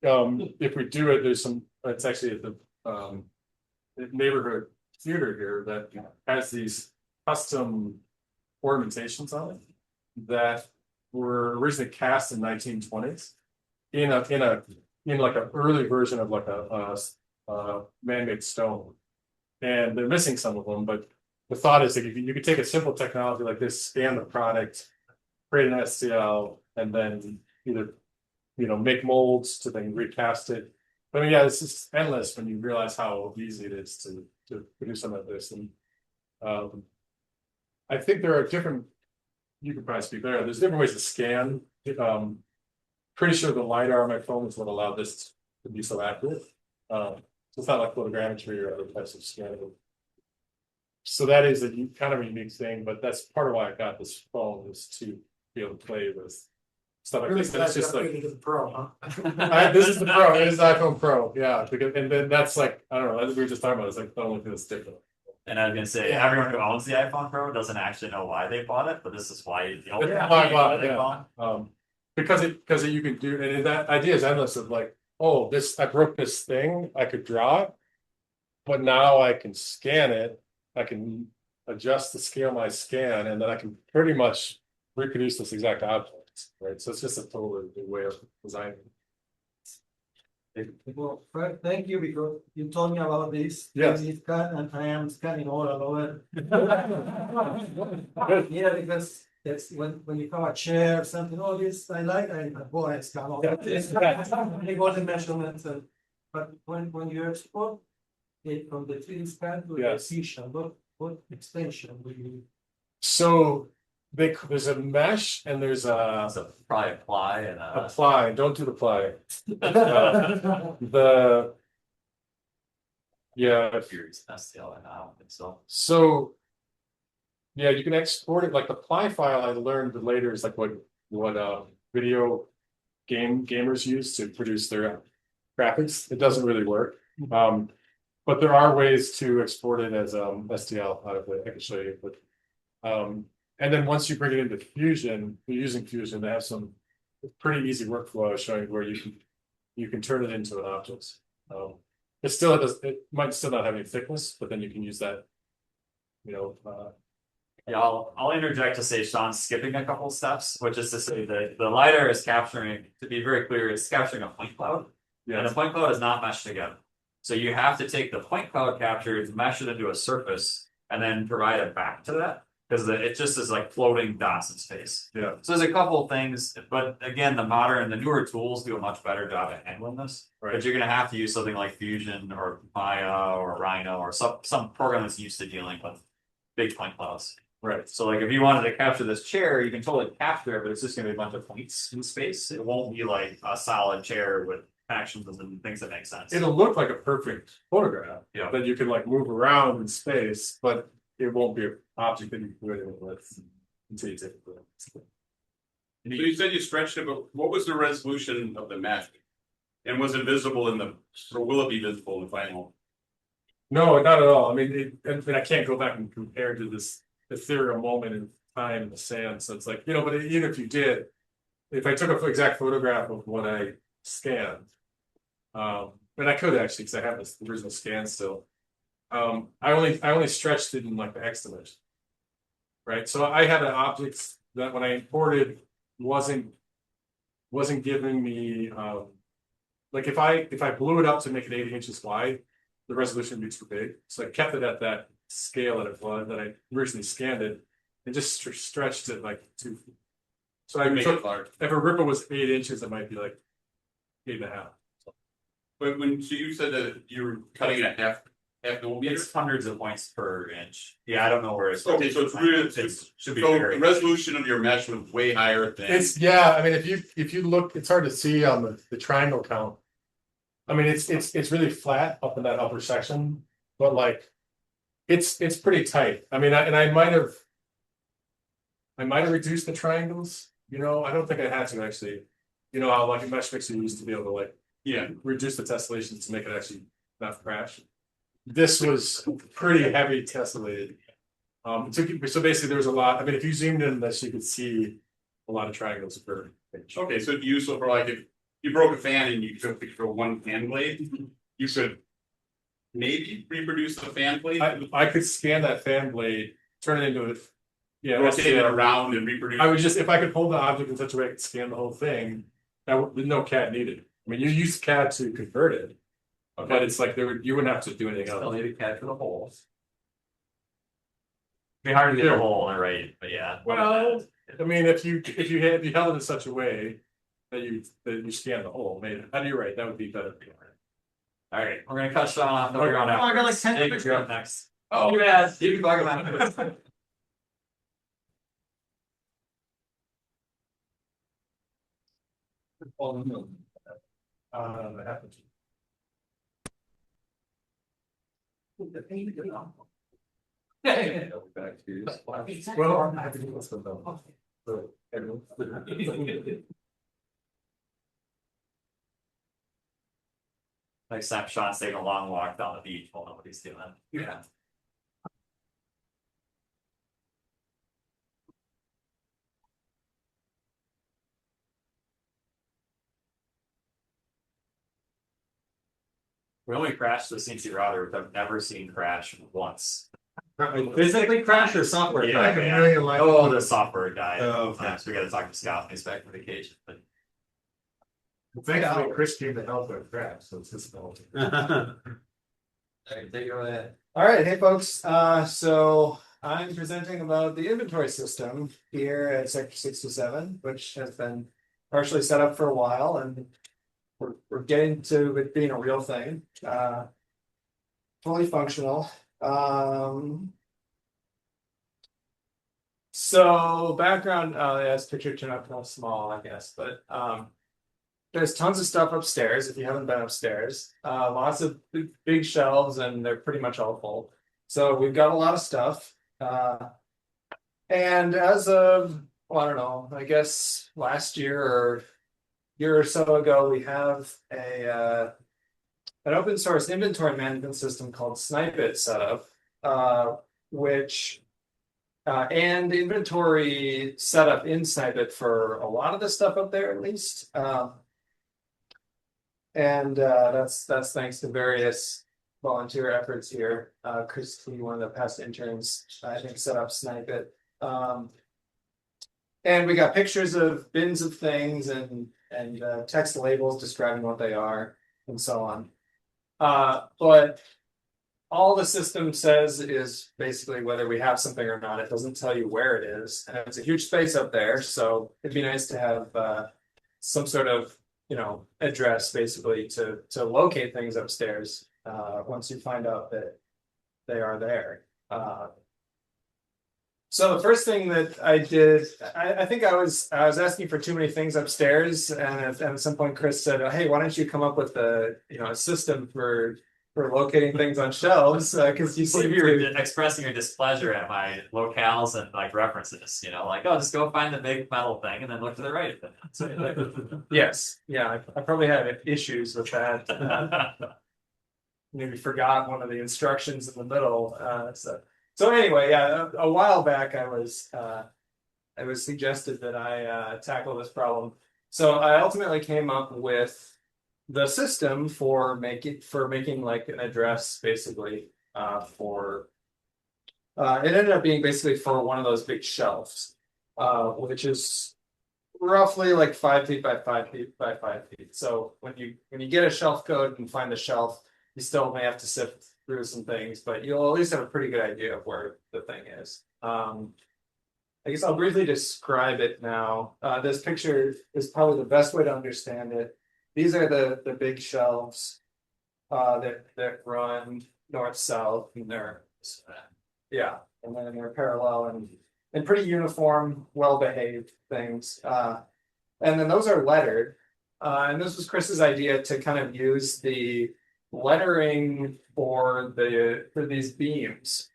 if we do it, there's some, it's actually at the, neighborhood theater here that has these custom ornamentations on it that were originally cast in 1920s in like an early version of like a man-made stone, and they're missing some of them. But the thought is that you could take a simple technology like this, scan the product, create an STL, and then either make molds to then recast it. I mean, yeah, it's just endless when you realize how easy it is to produce some of this. And I think there are different. You could probably speak there. There's different ways to scan. Pretty sure the LiDAR on my phone is what allowed this to be so accurate. So it's not like photogrammetry or other types of scanning. So that is a kind of a unique thing, but that's part of why I got this phone, is to be able to play with stuff like this. And it's just like Pro, huh? this is the Pro. It is the iPhone Pro. Yeah, because and then that's like, I don't know. As we were just talking about, it's like the only thing that's different. And I was gonna say, everyone who owns the iPhone Pro doesn't actually know why they bought it, but this is why you don't. That's why I bought it, yeah. Because you can do, and that idea is endless of like, oh, I broke this thing, I could draw it, but now I can scan it, I can adjust the scale of my scan, and then I can pretty much reproduce this exact object, right? So it's just a totally new way of designing. Well, Fred, thank you, because you told me about this. Yes. And I am scanning all over. Yeah, because that's when you come a chair or something, all this, I boy, I scan all this. I got the measurements, but when you export it from the 3D scan to the precision, what extension will you? So there's a mesh and there's a So probably apply and apply. Don't do the apply. Furious STL, and I don't think so. So yeah, you can export it. Like the apply file I learned later is like what video gamers use to produce their graphics. It doesn't really work. But there are ways to export it as STL out of it. I can show you. But and then once you bring it into Fusion, you're using Fusion, they have some pretty easy workflow showing where you can turn it into an object. It might still not have any thickness, but then you can use that. Yeah, I'll interject to say Sean's skipping a couple steps, which is to say that the LiDAR is capturing, to be very clear, it's capturing a point cloud. Yeah. And the point cloud is not meshed together. So you have to take the point cloud captured, mesh it into a surface, and then provide it back to that. Because it just is like floating dots in space. Yeah. So there's a couple of things, but again, the newer tools do a much better job at handling this. Right. But you're gonna have to use something like Fusion or Maya or Rhino or some program that's used to dealing with big point clouds. Right. So like if you wanted to capture this chair, you can totally capture it, but it's just gonna be a bunch of points in space. It won't be like a solid chair with connections and things that make sense. It'll look like a perfect photograph. Yeah. That you can like move around in space, but it won't be an object that you can do anything with until you take it. So you said you stretched it, but what was the resolution of the mesh? And was it visible or will it be visible in the final? No, not at all. I mean, I can't go back and compare to this ethereal moment in time in the sand. So it's like, but even if you did, if I took an exact photograph of what I scanned, and I could actually, because I have this original scan still. I only stretched it in like the X dimension, right? So I had an object that when I imported wasn't giving me like if I blew it up to make it 80 inches wide, the resolution would be too big. So I kept it at that scale that it was that I originally scanned it, and just stretched it like 2 feet. So I took, if a ripple was 8 inches, it might be like 8.5. But so you said that you were cutting it at half millimeter? It's hundreds of points per inch. Yeah, I don't know where it's. Okay, so it's really should be. So the resolution of your mesh was way higher than. I mean, if you look, it's hard to see on the triangle count. I mean, it's really flat up in that upper section, but like, it's pretty tight. I mean, I might have. I might have reduced the triangles, you know, I don't think I had to actually. You know how like a mesh fixer used to be able to like Yeah, reduce the tessellations to make it actually not crash. This was pretty heavy tessellated. So basically there was a lot, I mean, if you zoomed in this, you could see a lot of triangles per page. okay, so it'd be useful for like if you broke a fan and you took for one fan blade, you could maybe reproduce the fan blade, I could scan that fan blade, turn it into a. Yeah, rotate it around and reproduce. I would just, if I could hold the object in such a way I could scan the whole thing, no CAD needed. I mean, you use CAD to convert it. But it's like you wouldn't have to do anything else. Still need a CAD for the holes. It'd be hard to get the hole in it right, but yeah. Well, I mean, if you held it in such a way that you scan the hole, maybe, you're right, that would be better. All right, we're gonna cut Sean off. No, you're on Oh, I got like 10 David, pictures. you're up next. Oh, you guys, you can talk about it. Well, I have to do this with them. So, Next time Sean's taking a long walk down the beach, we'll know what he's doing. Yeah. We only crashed the CNC router, which I've never seen crash once. Physically crash or software Yeah, crash? yeah. Oh, the software guy. Oh, okay. So we gotta talk to Scott when he's back from vacation, but. Thankfully, Chris came to help with crash, so it's his fault. Alright, take it away. All right, hey folks, so I'm presenting about the inventory system here at Sector 67, which has been partially set up for a while and we're getting to it being a real thing, fully functional. So background, this picture turned out kind of small, I guess, but there's tons of stuff upstairs if you haven't been upstairs. Lots of big shelves and they're pretty much all full. So we've got a lot of stuff. And as of, well, I don't know, I guess last year or so ago, we have an open source inventory management system called Snipe-it set up, which and inventory setup in Snipe-it for a lot of the stuff up there at least. And that's thanks to various volunteer efforts here. Christy, one of the past interns, I think set up Snipe-it. And we got pictures of bins of things and text labels describing what they are and so on. But all the system says is basically whether we have something or not. It doesn't tell you where it is. And it's a huge space up there, so it'd be nice to have some sort of address basically to locate things upstairs once you find out that they are there. So the first thing that I did, I think I was asking for too many things upstairs, and at some point Chris said, "Hey, why don't you come up with a system for locating things on shelves?" Because you seem You were to expressing your displeasure at my locales and like references, like, oh, just go find the big metal thing and then look to the right of it. Yes, yeah, I probably had issues with that. Maybe forgot one of the instructions in the middle. So anyway, yeah, a while back I was suggested that I tackle this problem. So I ultimately came up with the system for making like an address basically for it ended up being basically for one of those big shelves, which is roughly like 5 feet by 5 feet by 5 feet. So when you get a shelf code and find the shelf, you still may have to sift through some things, but you'll at least have a pretty good idea of where the thing is. I guess I'll briefly describe it now. This picture is probably the best way to understand it. These are the big shelves that run north-south, and they're and then they're parallel and pretty uniform, well-behaved things. And then those are lettered. And this was Chris's idea to kind of use the lettering for these beams.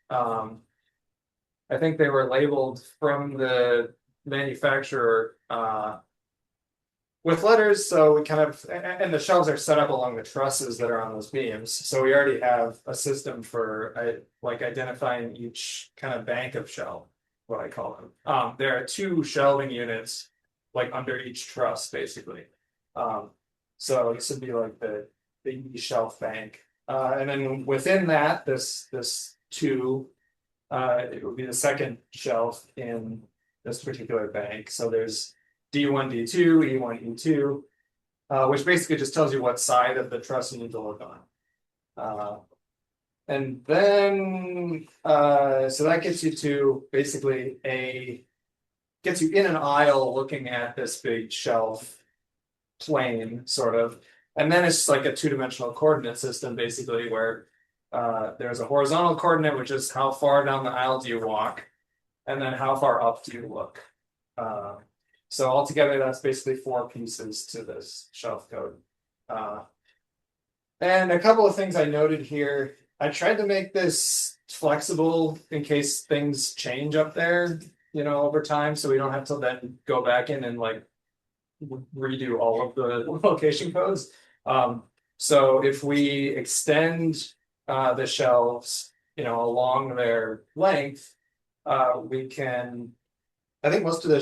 I think they were labeled from the manufacturer with letters, so we kind of, and the shelves are set up along the trusses that are on those beams. So we already have a system for like identifying each kind of bank of shell, what I call them. There are 2 shelving units like under each truss, basically. So this would be like the E shelf bank. And then within that, this 2, it would be the second shelf in this particular bank. So there's D1, D2, E1, E2, which basically just tells you what side of the truss you need to look on. And then, so that gets you to basically gets you in an aisle looking at this big shelf plane, sort of. And then it's like a 2-dimensional coordinate system, basically, where there's a horizontal coordinate, which is how far down the aisle do you walk, and then how far up do you look. So altogether, that's basically 4 pieces to this shelf code. And a couple of things I noted here. I tried to make this flexible in case things change up there, you know, over time, so we don't have to then go back in and like redo all of the location codes. So if we extend the shelves, you know, along their length, we can. I think most of the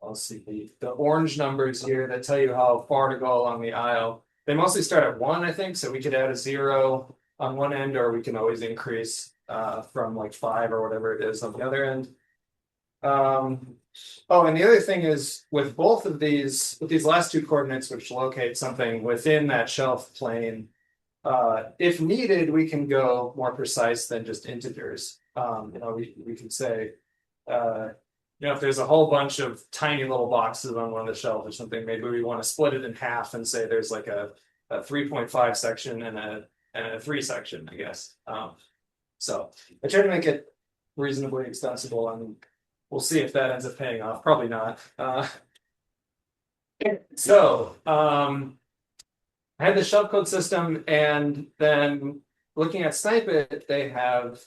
let's see, the orange numbers here that tell you how far to go along the aisle. They mostly start at 1, I think, so we could add a 0 on one end, or we can always increase from like 5 or whatever it is on the other end. Oh, and the other thing is with both of these, with these last 2 coordinates, which locate something within that shelf plane, if needed, we can go more precise than just integers. You know, we can say, you know, if there's a whole bunch of tiny little boxes on one of the shelves or something, maybe we want to split it in half and say there's like a 3.5 section and a 3 section, I guess. So I tried to make it reasonably extensible, and we'll see if that ends up paying off. Probably not. So I had the shelf code system, and then looking at Snipe-it, they have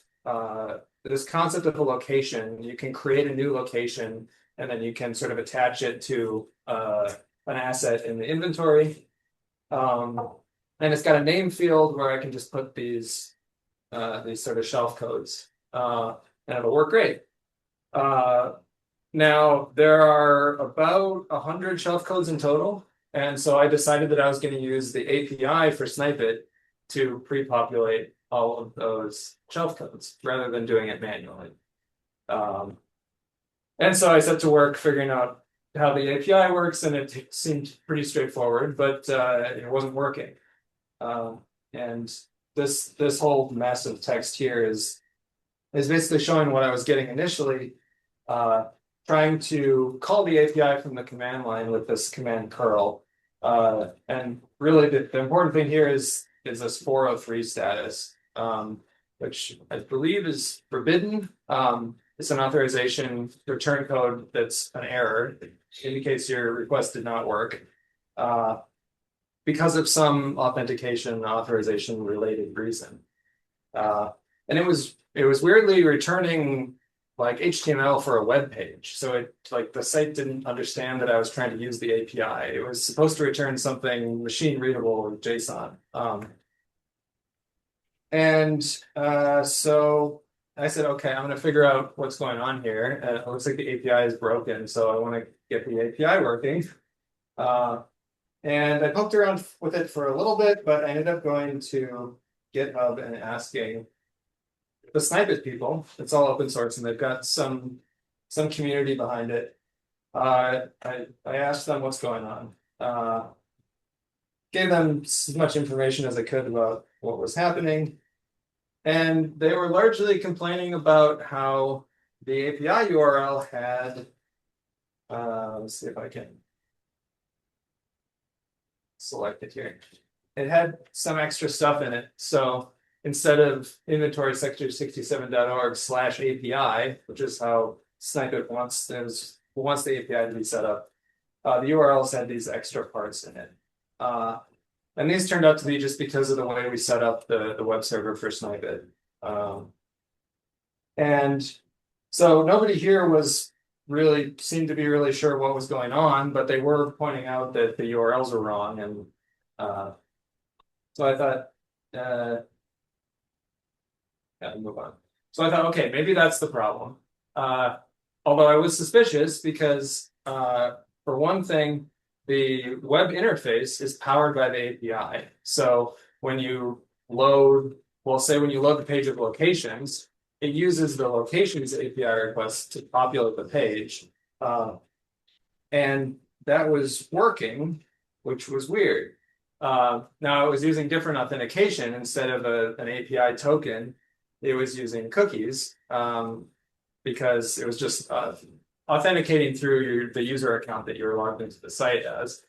this concept of a location. You can create a new location, and then you can sort of attach it to an asset in the inventory. And it's got a name field where I can just put these sort of shelf codes, and it'll work great. Now there are about 100 shelf codes in total, and so I decided that I was going to use the API for Snipe-it to pre-populate all of those shelf codes rather than doing it manually. And so I set to work figuring out how the API works, and it seemed pretty straightforward, but it wasn't working. And this whole mess of text here is basically showing what I was getting initially, trying to call the API from the command line with this command curl. And really the important thing here is this 403 status, which I believe is forbidden. It's an authorization return code that's an error. It indicates your request did not work because of some authentication authorization related reason. And it was weirdly returning like HTML for a web page. So it like the site didn't understand that I was trying to use the API. It was supposed to return something machine readable JSON. So I said, okay, I'm going to figure out what's going on here. And it looks like the API is broken, so I want to get the API working. And I poked around with it for a little bit, but I ended up going to GitHub and asking the Snipe-it people. It's all open source, and they've got some community behind it. I asked them what's going on. Gave them as much information as I could about what was happening. And they were largely complaining about how the API URL had, let's see if I can select it here. It had some extra stuff in it. So instead of inventory sector67.org/API, which is how Snipe-it wants the API to be set up, the URLs had these extra parts in it. And these turned out to be just because of the way we set up the web server for Snipe-it. And so nobody here seemed to be really sure what was going on, but they were pointing out that the URLs were wrong. And so I thought, yeah, move on. So I thought, okay, maybe that's the problem. Although I was suspicious because, for one thing, the web interface is powered by the API. So when you load, well, say when you load the page of locations, it uses the locations API request to populate the page. And that was working, which was weird. Now it was using different authentication instead of an API token. It was using cookies because it was just authenticating through the user account that you were logged into the site as.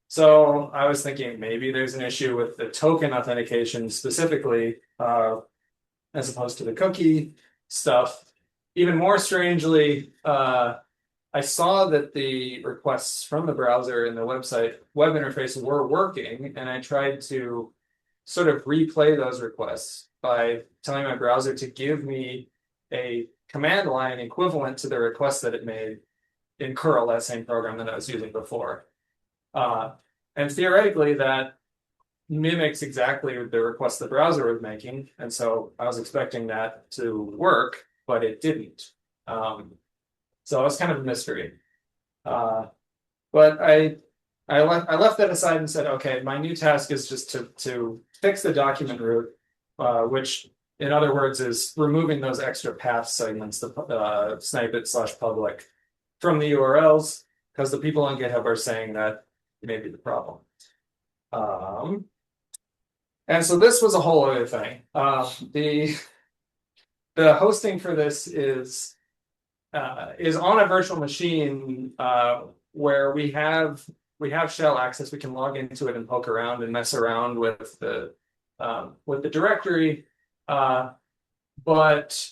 So I was thinking maybe there's an issue with the token authentication specifically, as opposed to the cookie stuff. Even more strangely, I saw that the requests from the browser and the website web interface were working, and I tried to sort of replay those requests by telling my browser to give me a command line equivalent to the request that it made in curl, that same program that I was using before. And theoretically, that mimics exactly the request the browser was making, and so I was expecting that to work, but it didn't. So it was kind of a mystery. But I left that aside and said, okay, my new task is just to fix the document root, which in other words is removing those extra path segments, the Snipe-it/public from the URLs, because the people on GitHub are saying that may be the problem. And so this was a whole other thing. The hosting for this is on a virtual machine where we have shell access. We can log into it and poke around and mess around with the directory, but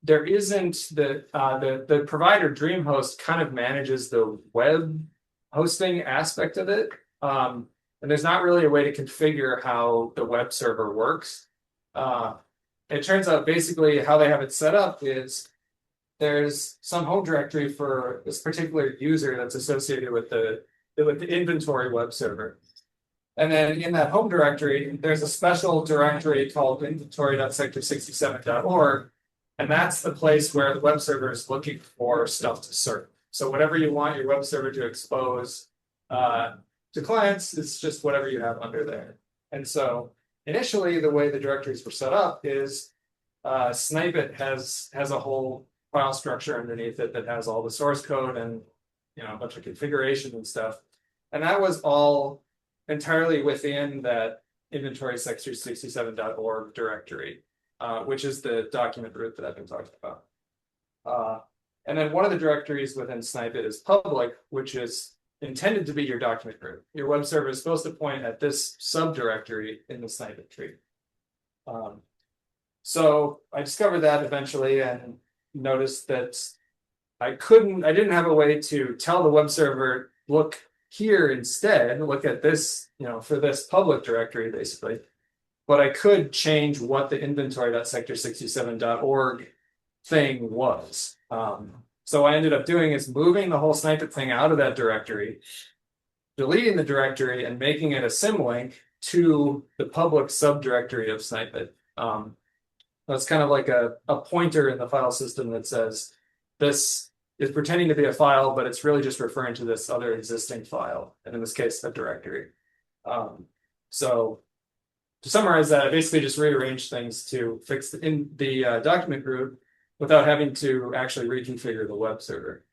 there isn't the provider DreamHost kind of manages the web hosting aspect of it. And there's not really a way to configure how the web server works. It turns out basically how they have it set up is there's some home directory for this particular user that's associated with the inventory web server. And then in that home directory, there's a special directory called inventory.sector67.org. And that's the place where the web server is looking for stuff to serve. So whatever you want your web server to expose to clients, it's just whatever you have under there. And so initially, the way the directories were set up is Snipe-it has a whole file structure underneath it that has all the source code and a bunch of configuration and stuff. And that was all entirely within that inventory.sector67.org directory, which is the document root that I've been talking about. And then one of the directories within Snipe-it is public, which is intended to be your document root. Your web server is supposed to point at this subdirectory in the Snipe-it tree. So I discovered that eventually and noticed that I didn't have a way to tell the web server, look here instead, look at this, for this public directory basically. But I could change what the inventory.sector67.org thing was. So what I ended up doing is moving the whole Snipe-it thing out of that directory, deleting the directory and making it a symlink to the public subdirectory of Snipe-it. That's kind of like a pointer in the file system that says this is pretending to be a file, but it's really just referring to this other existing file, and in this case, a directory. So to summarize that, I basically just rearranged things to fix the document root without having to actually reconfigure the web server.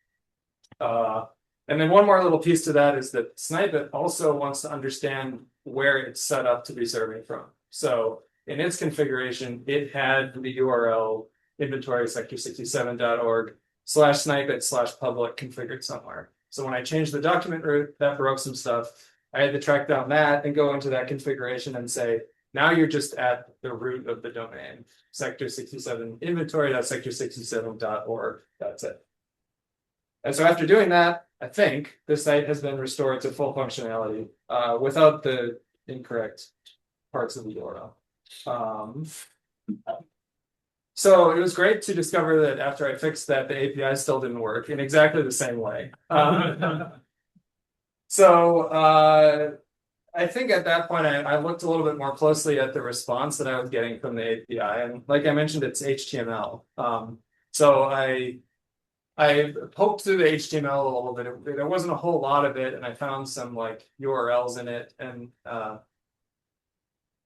And then one more little piece to that is that Snipe-it also wants to understand where it's set up to be serving from. So in its configuration, it had the URL inventory.sector67.org/Snipe-it/public configured somewhere. So when I changed the document root, that broke some stuff. I had to track down that and go into that configuration and say, now you're just at the root of the domain, sector67 inventory.sector67.org. That's it. And so after doing that, I think the site has been restored to full functionality without the incorrect parts of the URL. So it was great to discover that after I fixed that, the API still didn't work in exactly the same way. I think at that point I looked a little bit more closely at the response that I was getting from the API, and like I mentioned, it's HTML. So I poked through the HTML a little bit. There wasn't a whole lot of it, and I found some like URLs in it, and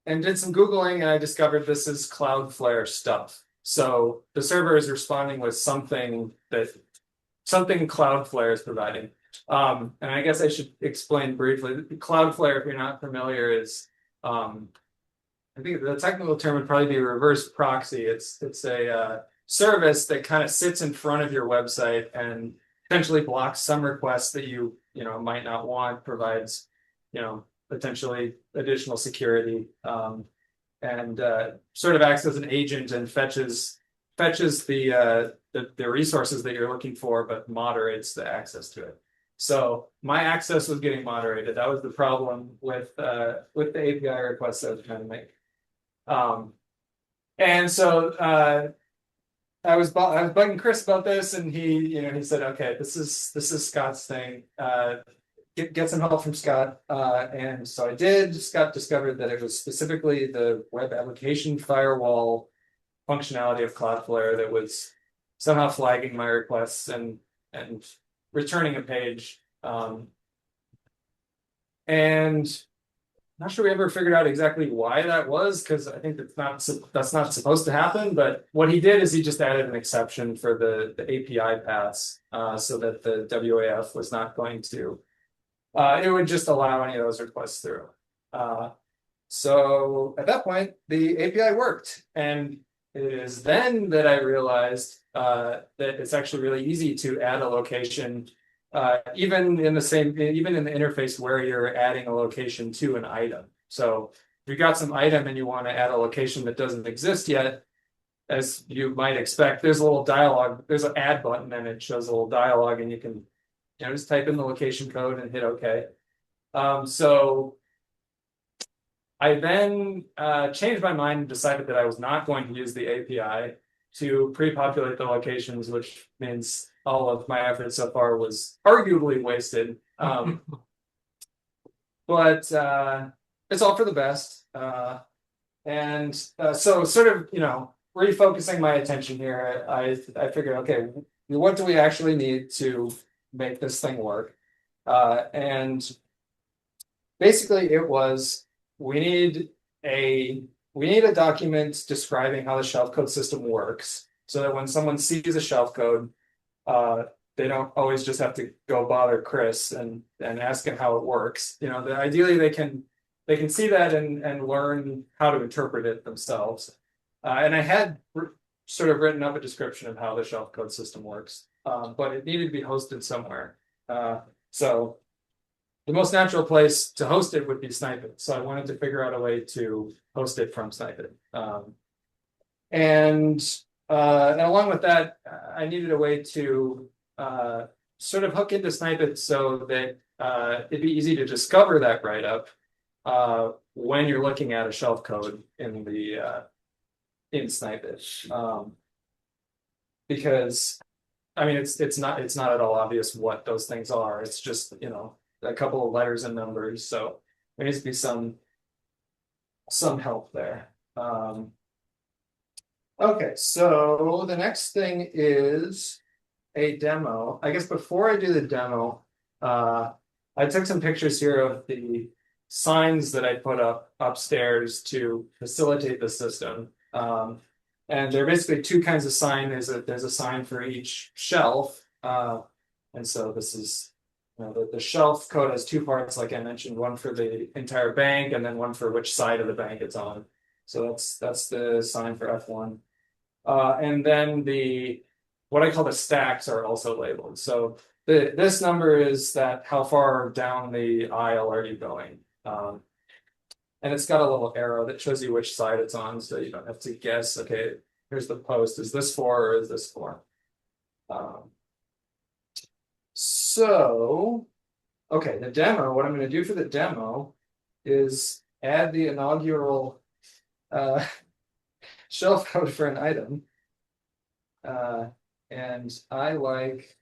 did some Googling, and I discovered this is Cloudflare stuff. So the server is responding with something Cloudflare is providing. And I guess I should explain briefly. Cloudflare, if you're not familiar, is I think the technical term would probably be reverse proxy. It's a service that kind of sits in front of your website and potentially blocks some requests that you might not want, provides potentially additional security, and sort of acts as an agent and fetches the resources that you're looking for, but moderates the access to it. So my access was getting moderated. That was the problem with the API requests I was trying to make. And so I was bugging Chris about this, and he said, okay, this is Scott's thing. Get some help from Scott. And so I did. Scott discovered that it was specifically the web application firewall functionality of Cloudflare that was somehow flagging my requests and returning a page. And not sure we ever figured out exactly why that was, because I think that's not supposed to happen. But what he did is he just added an exception for the API paths, so that the WAF was not going to. It would just allow any of those requests through. So at that point, the API worked, and it is then that I realized that it's actually really easy to add a location, even in the interface where you're adding a location to an item. So if you've got some item and you want to add a location that doesn't exist yet, as you might expect, there's a little dialog. There's an add button, and it shows a little dialog, and you can just type in the location code and hit OK. So I then changed my mind and decided that I was not going to use the API to pre-populate the locations, which means all of my effort so far was arguably wasted. But it's all for the best. So sort of, refocusing my attention here, I figured, okay, what do we actually need to make this thing work? And basically it was, we need a document describing how the shelf code system works, so that when someone sees a shelf code, they don't always just have to go bother Chris and ask him how it works. Ideally they can see that and learn how to interpret it themselves. And I had sort of written up a description of how the shelf code system works, but it needed to be hosted somewhere. So the most natural place to host it would be Snipe-it. So I wanted to figure out a way to host it from Snipe-it. And along with that, I needed a way to sort of hook into Snipe-it so that it'd be easy to discover that write-up when you're looking at a shelf code in Snipe-it. Because I mean, it's not at all obvious what those things are. It's just, a couple of letters and numbers. So there needs to be some help there. Okay, so the next thing is a demo. I guess before I do the demo, I took some pictures here of the signs that I put up upstairs to facilitate the system. And there are basically two kinds of sign. There's a sign for each shelf. And so this is, the shelf code has two parts, like I mentioned, one for the entire bank and then one for which side of the bank it's on. So that's the sign for F1. And then what I call the stacks are also labeled. So this number is how far down the aisle are you going? And it's got a little arrow that shows you which side it's on, so you don't have to guess, okay, here's the post, is this 4 or is this 4? Okay, the demo, what I'm going to do for the demo is add the inaugural shelf code for an item. And I like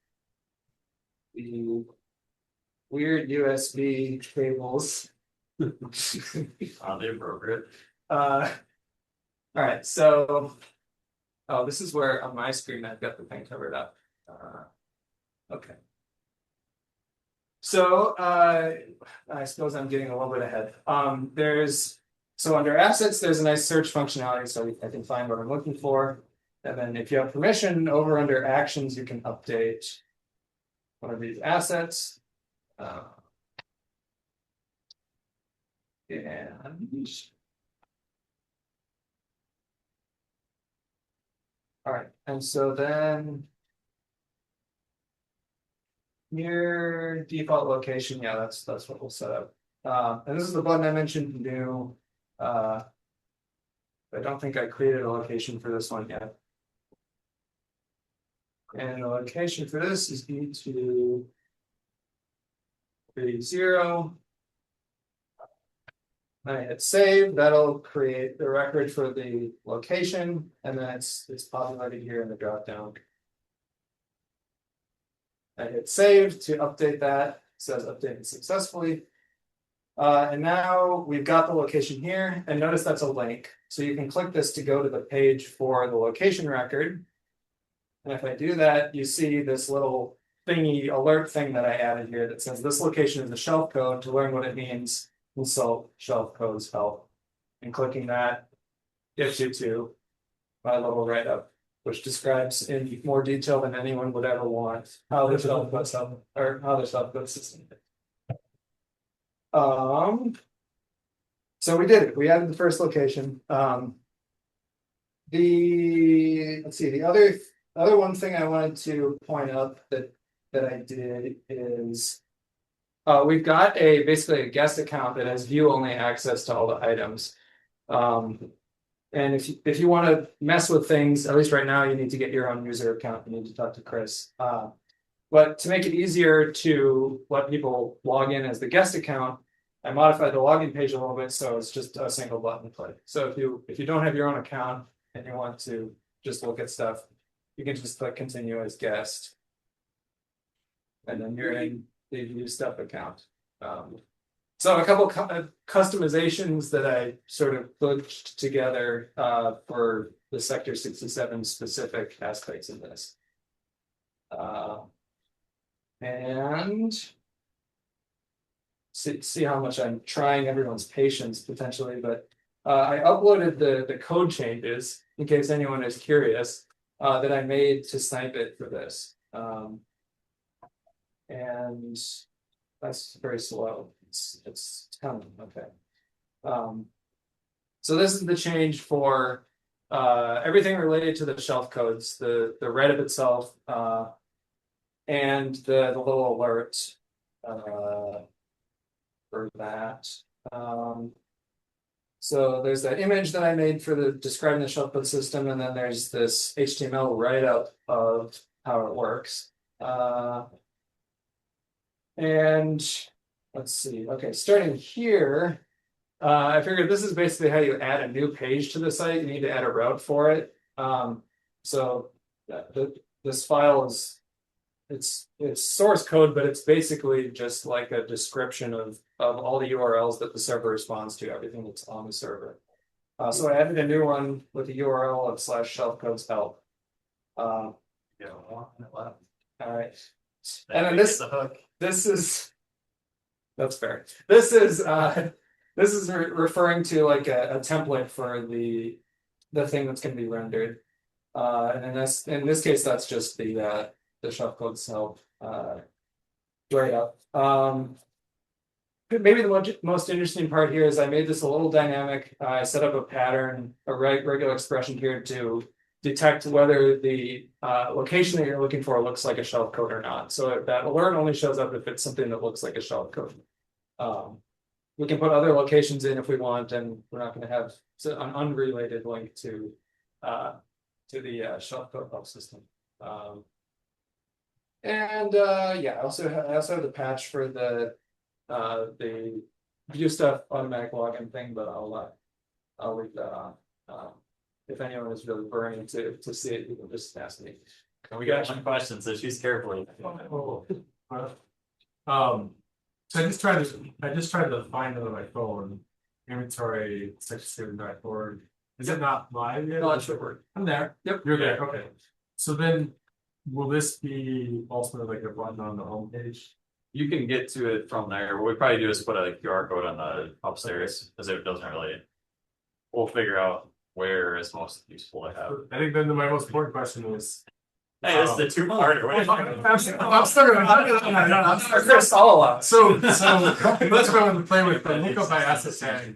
the weird USB cables. Oddly appropriate. All right, so. Oh, this is where on my screen I've got the thing covered up. Okay. So I suppose I'm getting a little bit ahead. So under assets, there's a nice search functionality, so I can find what I'm looking for. And then if you have permission over under actions, you can update one of these assets. And all right, and so then your default location, yeah, that's what we'll set up. And this is the button I mentioned new. I don't think I created a location for this one yet. And the location for this is E2 0. I hit save, that'll create the record for the location, and then it's populated here in the dropdown. I hit save to update that, it says updated successfully. And now we've got the location here, and notice that's a link. So you can click this to go to the page for the location record. And if I do that, you see this little thingy alert thing that I added here that says this location is the shelf code. To learn what it means, consult shelf codes help. And clicking that gets you to my little write-up, which describes in more detail than anyone would ever want how the shelf codes help, or how the shelf code system. So we did it. We added the first location. Let's see, the other one thing I wanted to point out that I did is we've got basically a guest account that has view only access to all the items. And if you want to mess with things, at least right now, you need to get your own user account. You need to talk to Chris. But to make it easier to let people log in as the guest account, I modified the login page a little bit, so it's just a single button click. So if you don't have your own account and you want to just look at stuff, you can just click continue as guest, and then you're in the view stuff account. So a couple customizations that I sort of put together for the Sector 67 specific aspects of this. And see how much I'm trying everyone's patience potentially, but I uploaded the code changes in case anyone is curious that I made to Snipe-it for this. And that's very slow. It's coming, okay. So this is the change for everything related to the shelf codes, the Reddit itself, and the little alert for that. So there's that image that I made for describing the shelf code system, and then there's this HTML write-up of how it works. And let's see, okay, starting here, I figured this is basically how you add a new page to the site. You need to add a route for it. So this file is, it's source code, but it's basically just like a description of all the URLs that the server responds to, everything that's on the server. So I added a new one with the URL of /shelfcodes help. All right. And then this is that's fair. This is referring to like a template for the thing that's going to be rendered. And in this case, that's just the shelf codes help right up. Maybe the most interesting part here is I made this a little dynamic. I set up a pattern, a regular expression here to detect whether the location that you're looking for looks like a shelf code or not. So that alert only shows up if it's something that looks like a shelf code. We can put other locations in if we want, and we're not going to have an unrelated link to the shelf code help system. Yeah, I also have the patch for the view stuff automatic login thing, but I'll leave that on. if anyone is really burning to see it, you can just ask me. And we got one question, so she's carefully. So I just tried to find it on my phone, inventory 67.org. Is it not live yet? No, it should work. I'm there. Yep. You're there, okay. So then, will this be ultimately like a button on the homepage? You can get to it from there. What we probably do is put a QR code on the upstairs, because it doesn't really. We'll figure out where is most useful to have. I think then my most important question was. Hey, this is the two-parter. I'm still gonna. So let's go and play with the Nico by Asset.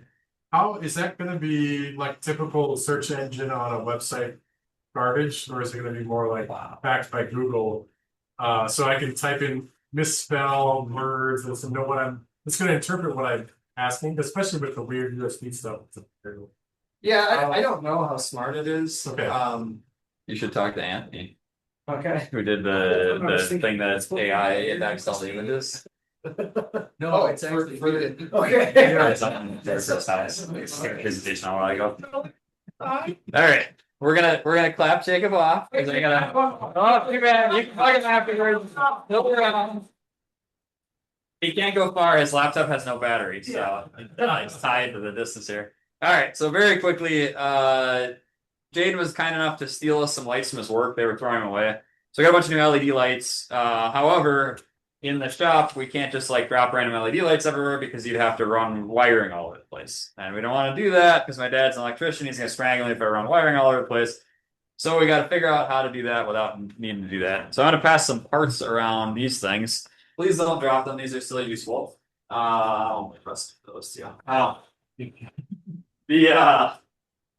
How is that gonna be like typical search engine on a website garbage, or is it gonna be more like backed by Google? So I can type in misspell words and know what it's gonna interpret what I'm asking, especially with the weird USB stuff. Yeah, I don't know how smart it is. Okay. You should talk to Anthony, Okay. who did the thing that's AI indexed all the images. No, it's actually for the. Okay. It's on their first house. Presentation a while ago. All right, we're gonna clap Jacob off. Because I gotta. Oh, too bad. You can plug him afterwards. He'll be around. He can't go far. His laptop has no battery, so it's tied to the distance here. All right, so very quickly, Jade was kind enough to steal us some lights from his work. They were throwing them away. So I got a bunch of new LED lights. However, in the shop, we can't just like drop random LED lights everywhere because you'd have to run wiring all over the place. And we don't want to do that because my dad's an electrician. He's going to strangle me if I run wiring all over the place. So we got to figure out how to do that without needing to do that. So I'm going to pass some parts around these things. Please don't drop them. These are still useful. I'll press those two.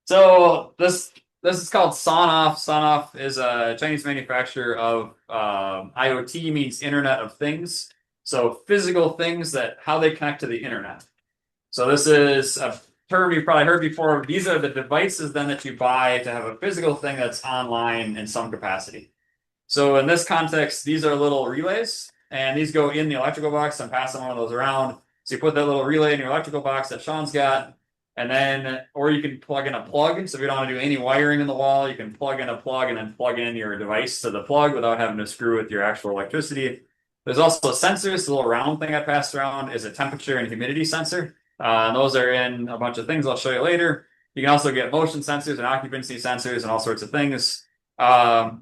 So this is called Sonoff. Sonoff is a Chinese manufacturer of IoT, means Internet of Things. So physical things that how they connect to the internet. So this is a term you've probably heard before. These are the devices then that you buy to have a physical thing that's online in some capacity. So in this context, these are little relays, and these go in the electrical box. I'm passing one of those around. So you put that little relay in your electrical box that Sean's got. And then, or you can plug in a plug. So if you don't want to do any wiring in the wall, you can plug in a plug and then plug in your device to the plug without having to screw with your actual electricity. There's also sensors. The little round thing I passed around is a temperature and humidity sensor. And those are in a bunch of things I'll show you later. You can also get motion sensors and occupancy sensors and all sorts of things.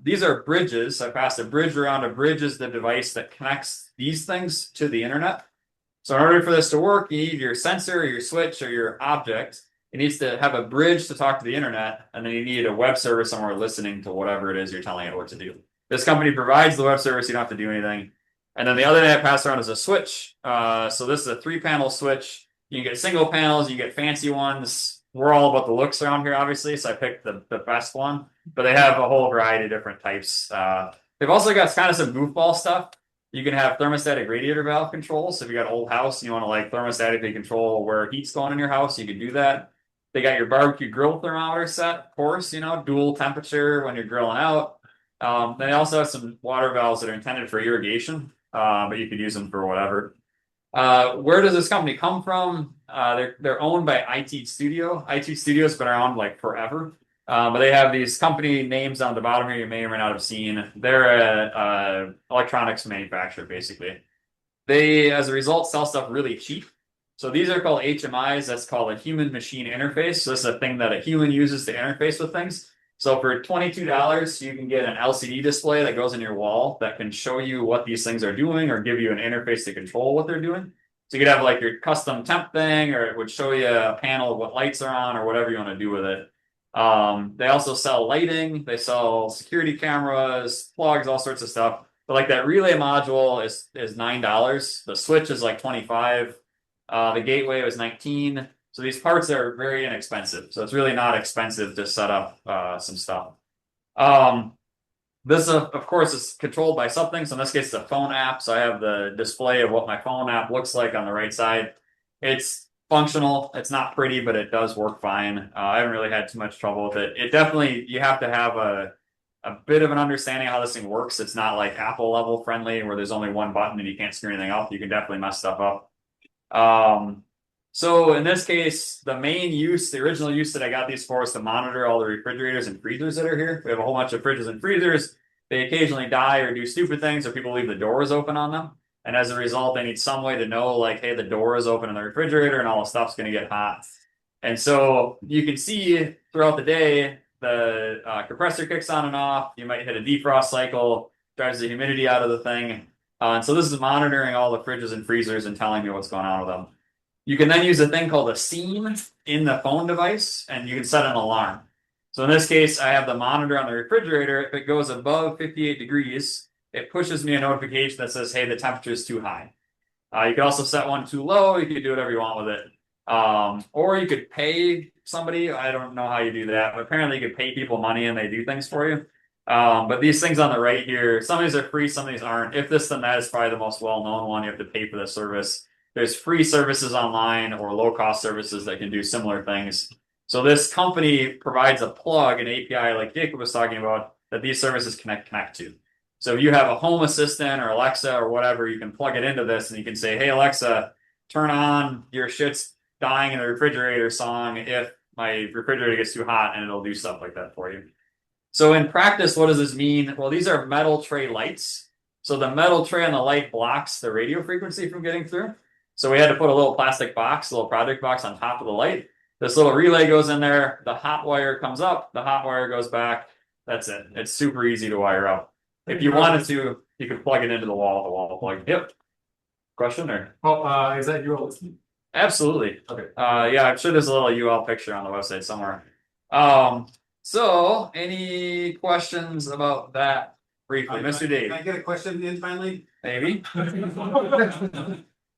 These are bridges. I passed a bridge around. A bridge is the device that connects these things to the internet. So in order for this to work, you need your sensor, or your switch, or your object. It needs to have a bridge to talk to the internet, and then you need a web service somewhere listening to whatever it is you're telling it what to do. This company provides the web service, you don't have to do anything. And then the other thing I pass around is a switch. So this is a 3-panel switch. You can get single panels, you get fancy ones. We're all about the looks around here, obviously, so I picked the best one. But they have a whole variety of different types. They've also got kind of some goofball stuff. You can have thermostatic radiator valve control. So if you got an old house and you want to like thermostatically control where heat's going in your house, you can do that. They got your barbecue grill thermometer set, of course, dual temperature when you're grilling out. They also have some water valves that are intended for irrigation, but you could use them for whatever. Where does this company come from? They're owned by IT Studio. IT Studio's been around like forever. But they have these company names on the bottom here you may or may not have seen. They're a electronics manufacturer, basically. They, as a result, sell stuff really cheap. So these are called HMIs. That's called a human machine interface. So this is a thing that a human uses to interface with things. So for $22, you can get an LCD display that goes in your wall that can show you what these things are doing or give you an interface to control what they're doing. So you could have like your custom temp thing, or it would show you a panel of what lights are on or whatever you want to do with it. They also sell lighting, they sell security cameras, plugs, all sorts of stuff. But like that relay module is $9. The switch is like $25. The gateway was $19. So these parts are very inexpensive. So it's really not expensive to set up some stuff. This, of course, is controlled by something. So in this case, it's a phone app. So I have the display of what my phone app looks like on the right side. It's functional. It's not pretty, but it does work fine. I haven't really had too much trouble with it. It definitely, you have to have a bit of an understanding of how this thing works. It's not like Apple level friendly where there's only one button and you can't screw anything up. You can definitely mess stuff up. So in this case, the main use, the original use that I got these for is to monitor all the refrigerators and freezers that are here. We have a whole bunch of fridges and freezers. They occasionally die or do stupid things, or people leave the doors open on them. And as a result, they need some way to know, like, hey, the door is open in the refrigerator and all the stuff's going to get hot. And so you can see throughout the day, the compressor kicks on and off. You might hit a defrost cycle, drives the humidity out of the thing. And so this is monitoring all the fridges and freezers and telling me what's going on with them. You can then use a thing called a scene in the phone device, and you can set an alarm. So in this case, I have the monitor on the refrigerator. If it goes above 58 degrees, it pushes me a notification that says, hey, the temperature is too high. You can also set one too low. You can do whatever you want with it. Or you could pay somebody. I don't know how you do that, but apparently you could pay people money and they do things for you. But these things on the right here, some of these are free, some of these aren't. If this, then that is probably the most well-known one. You have to pay for the service. There's free services online or low-cost services that can do similar things. So this company provides a plug, an API like Jakob was talking about, that these services connect to. So if you have a home assistant or Alexa or whatever, you can plug it into this and you can say, hey, Alexa, turn on your shit's dying in the refrigerator song if my refrigerator gets too hot, and it'll do stuff like that for you. So in practice, what does this mean? Well, these are metal tray lights. So the metal tray on the light blocks the radio frequency from getting through. So we had to put a little plastic box, a little project box on top of the light. This little relay goes in there. The hot wire comes up. The hot wire goes back. That's it. It's super easy to wire up. If you wanted to, you could plug it into the wall plug. Yep. Question or? Oh, is that your Absolutely. Okay. Yeah, I'm sure there's a little UL picture on the website somewhere. So any questions about that briefly? Mr. Dave. Can I get a question in finally? Maybe.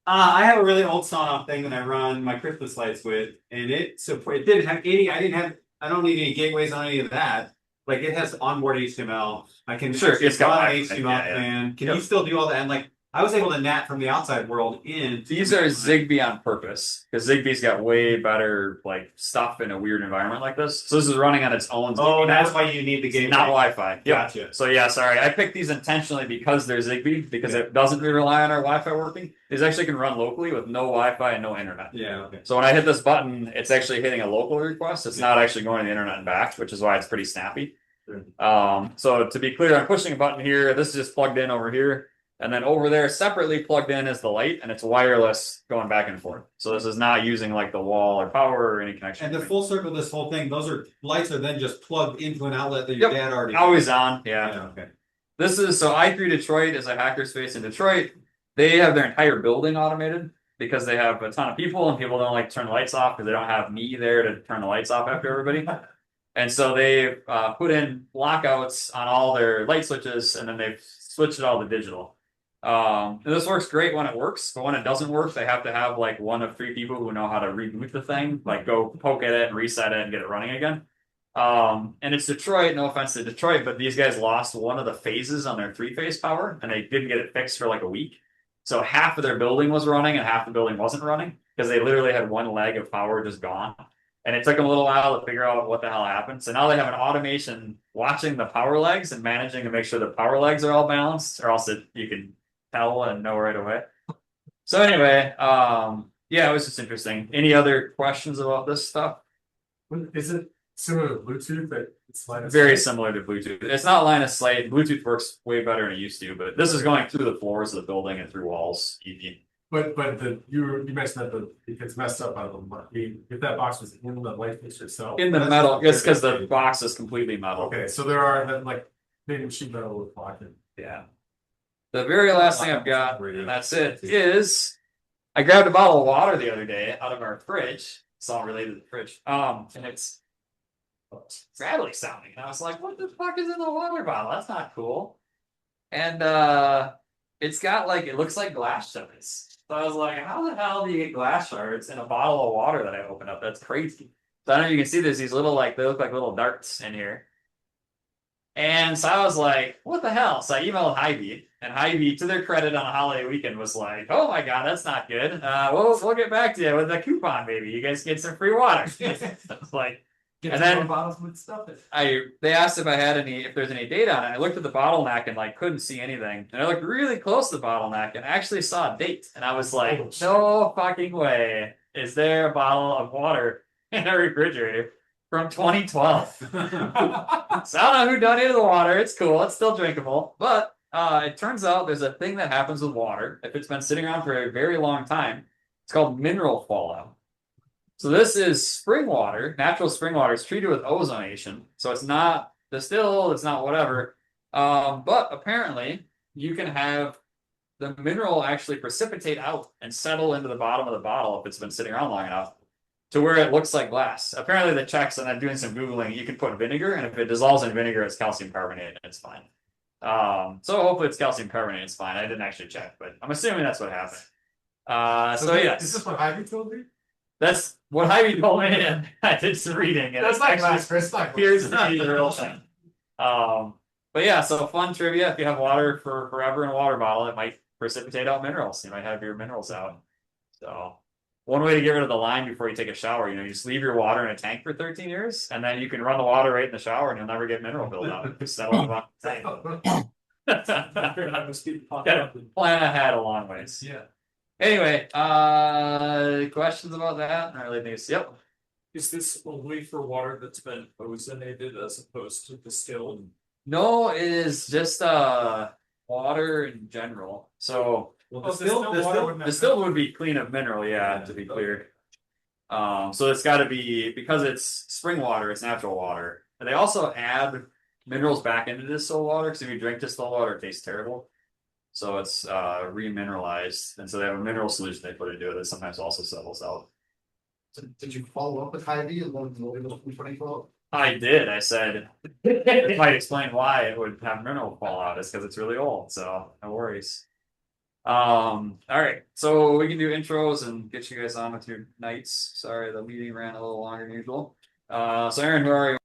I have a really old Sonoff thing that I run my Christmas lights with, and it didn't have any. I don't need any gateways on any of that. Like, it has onboard HTML. I can it's got an HTML plan. Can Yep. you still do all that? And like, I was able to NAT from the outside world in. These are Zigbee on purpose, because Zigbee's got way better like stuff in a weird environment like this. So this is running on its own. Oh, Zigbee that's net. why you need the gateway. Not Wi-Fi. Yep. Gotcha. So yeah, sorry. I picked these intentionally because they're Zigbee, because it doesn't rely on our Wi-Fi working. These actually can run locally with no Wi-Fi and no internet. Yeah, okay. So when I hit this button, it's actually hitting a local request. It's not actually going to the internet and back, which is why it's pretty snappy. So to be clear, I'm pushing a button here. This is just plugged in over here. And then over there, separately plugged in is the light, and it's wireless going back and forth. So this is not using like the wall or power or any connection. And the full circle of this whole thing, lights are then just plugged into an outlet that your dad already always on. Yeah. Okay. This is so i3 Detroit is a hackerspace in Detroit. They have their entire building automated because they have a ton of people, and people don't like to turn the lights off because they don't have me there to turn the lights off after everybody. And so they put in lockouts on all their light switches, and then they've switched it all to digital. And this works great when it works, but when it doesn't work, they have to have like one of 3 people who know how to reboot the thing, like go poke at it and reset it and get it running again. And it's Detroit, no offense to Detroit, but these guys lost one of the phases on their 3-phase power, and they didn't get it fixed for like a week. So half of their building was running and half the building wasn't running because they literally had one leg of power just gone. And it took them a little while to figure out what the hell happened. So now they have an automation watching the power legs and managing to make sure the power legs are all balanced, or else you can tell and know right away. So anyway, yeah, it was just interesting. Any other questions about this stuff? Is it similar to Bluetooth? That it's line of Very sight? similar to Bluetooth. It's not line of sight. Bluetooth works way better than it used to, but this is going through the floors of the building and through walls. But you mentioned that it gets messed up on if that box was in the light fixture itself. In the metal, it's because the box is completely metal. Okay, so there are like maybe sheet metal with blocking. Yeah. The very last thing I've got, and that's it, is I grabbed a bottle of water the other day out of our fridge. It's all related to the fridge. And it's rattly sounding. And I was like, what the fuck is in the water bottle? That's not cool. And it's got like, it looks like glass shards. So I was like, how the hell do you get glass shards in a bottle of water that I opened up? That's crazy. So I don't know if you can see there's these little like, they look like little darts in here. And so I was like, what the hell? So I emailed Hy-Vee, and Hy-Vee, to their credit on a holiday weekend, was like, oh my God, that's not good. We'll get back to you with a coupon, maybe. You guys get some free water. It's like, Get and some then more bottles with stuff in. they asked if there's any data on it. I looked at the bottleneck and like couldn't see anything. And I looked really close to the bottleneck and actually saw a date. And I was like, no fucking way. is there a bottle of water in a refrigerator from 2012. So I don't know who donated the water. It's cool. It's still drinkable. But it turns out there's a thing that happens with water if it's been sitting around for a very long time. It's called mineral fallout. So this is spring water, natural spring water. It's treated with ozonation. So it's not distilled. It's not whatever. But apparently you can have the mineral actually precipitate out and settle into the bottom of the bottle if it's been sitting around long enough to where it looks like glass. Apparently the checks, and I'm doing some Googling, you can put vinegar, and if it dissolves in vinegar, it's calcium carbonate, and it's fine. So hopefully it's calcium carbonate, it's fine. I didn't actually check, but I'm assuming that's what happened. So yes. Is this what Ivy told me? That's what Ivy told me, and I did some reading, and That's it not actually glass, Chris. Not appears to be the real thing. But yeah, so fun trivia. If you have water for forever in a water bottle, it might precipitate out minerals. You might have your minerals out. So one way to get rid of the line before you take a shower, you just leave your water in a tank for 13 years, and then you can run the water right in the shower, and you'll never get mineral buildup. Just settle it on the tank. Gotta plan ahead a long ways. Yeah. Anyway, questions about that? I really think it's yep. Is this only for water that's been ozonated as opposed to distilled? No, it is just water in general. So distilled would be clean of mineral, yeah, to be clear. So it's got to be, because it's spring water, it's natural water. And they also add minerals back into distilled water, because if you drink distilled water, it tastes terrible. So it's remineralized, and so they have a mineral solution they put into it that sometimes also settles out. So did you follow up with Hy-Vee and learn the labels from 2012? I did. I said it might explain why it would have mineral fallout. It's because it's really old, so no worries. All right, so we can do intros and get you guys on with your nights. Sorry, the meeting ran a little longer than usual. So Aaron, who are you?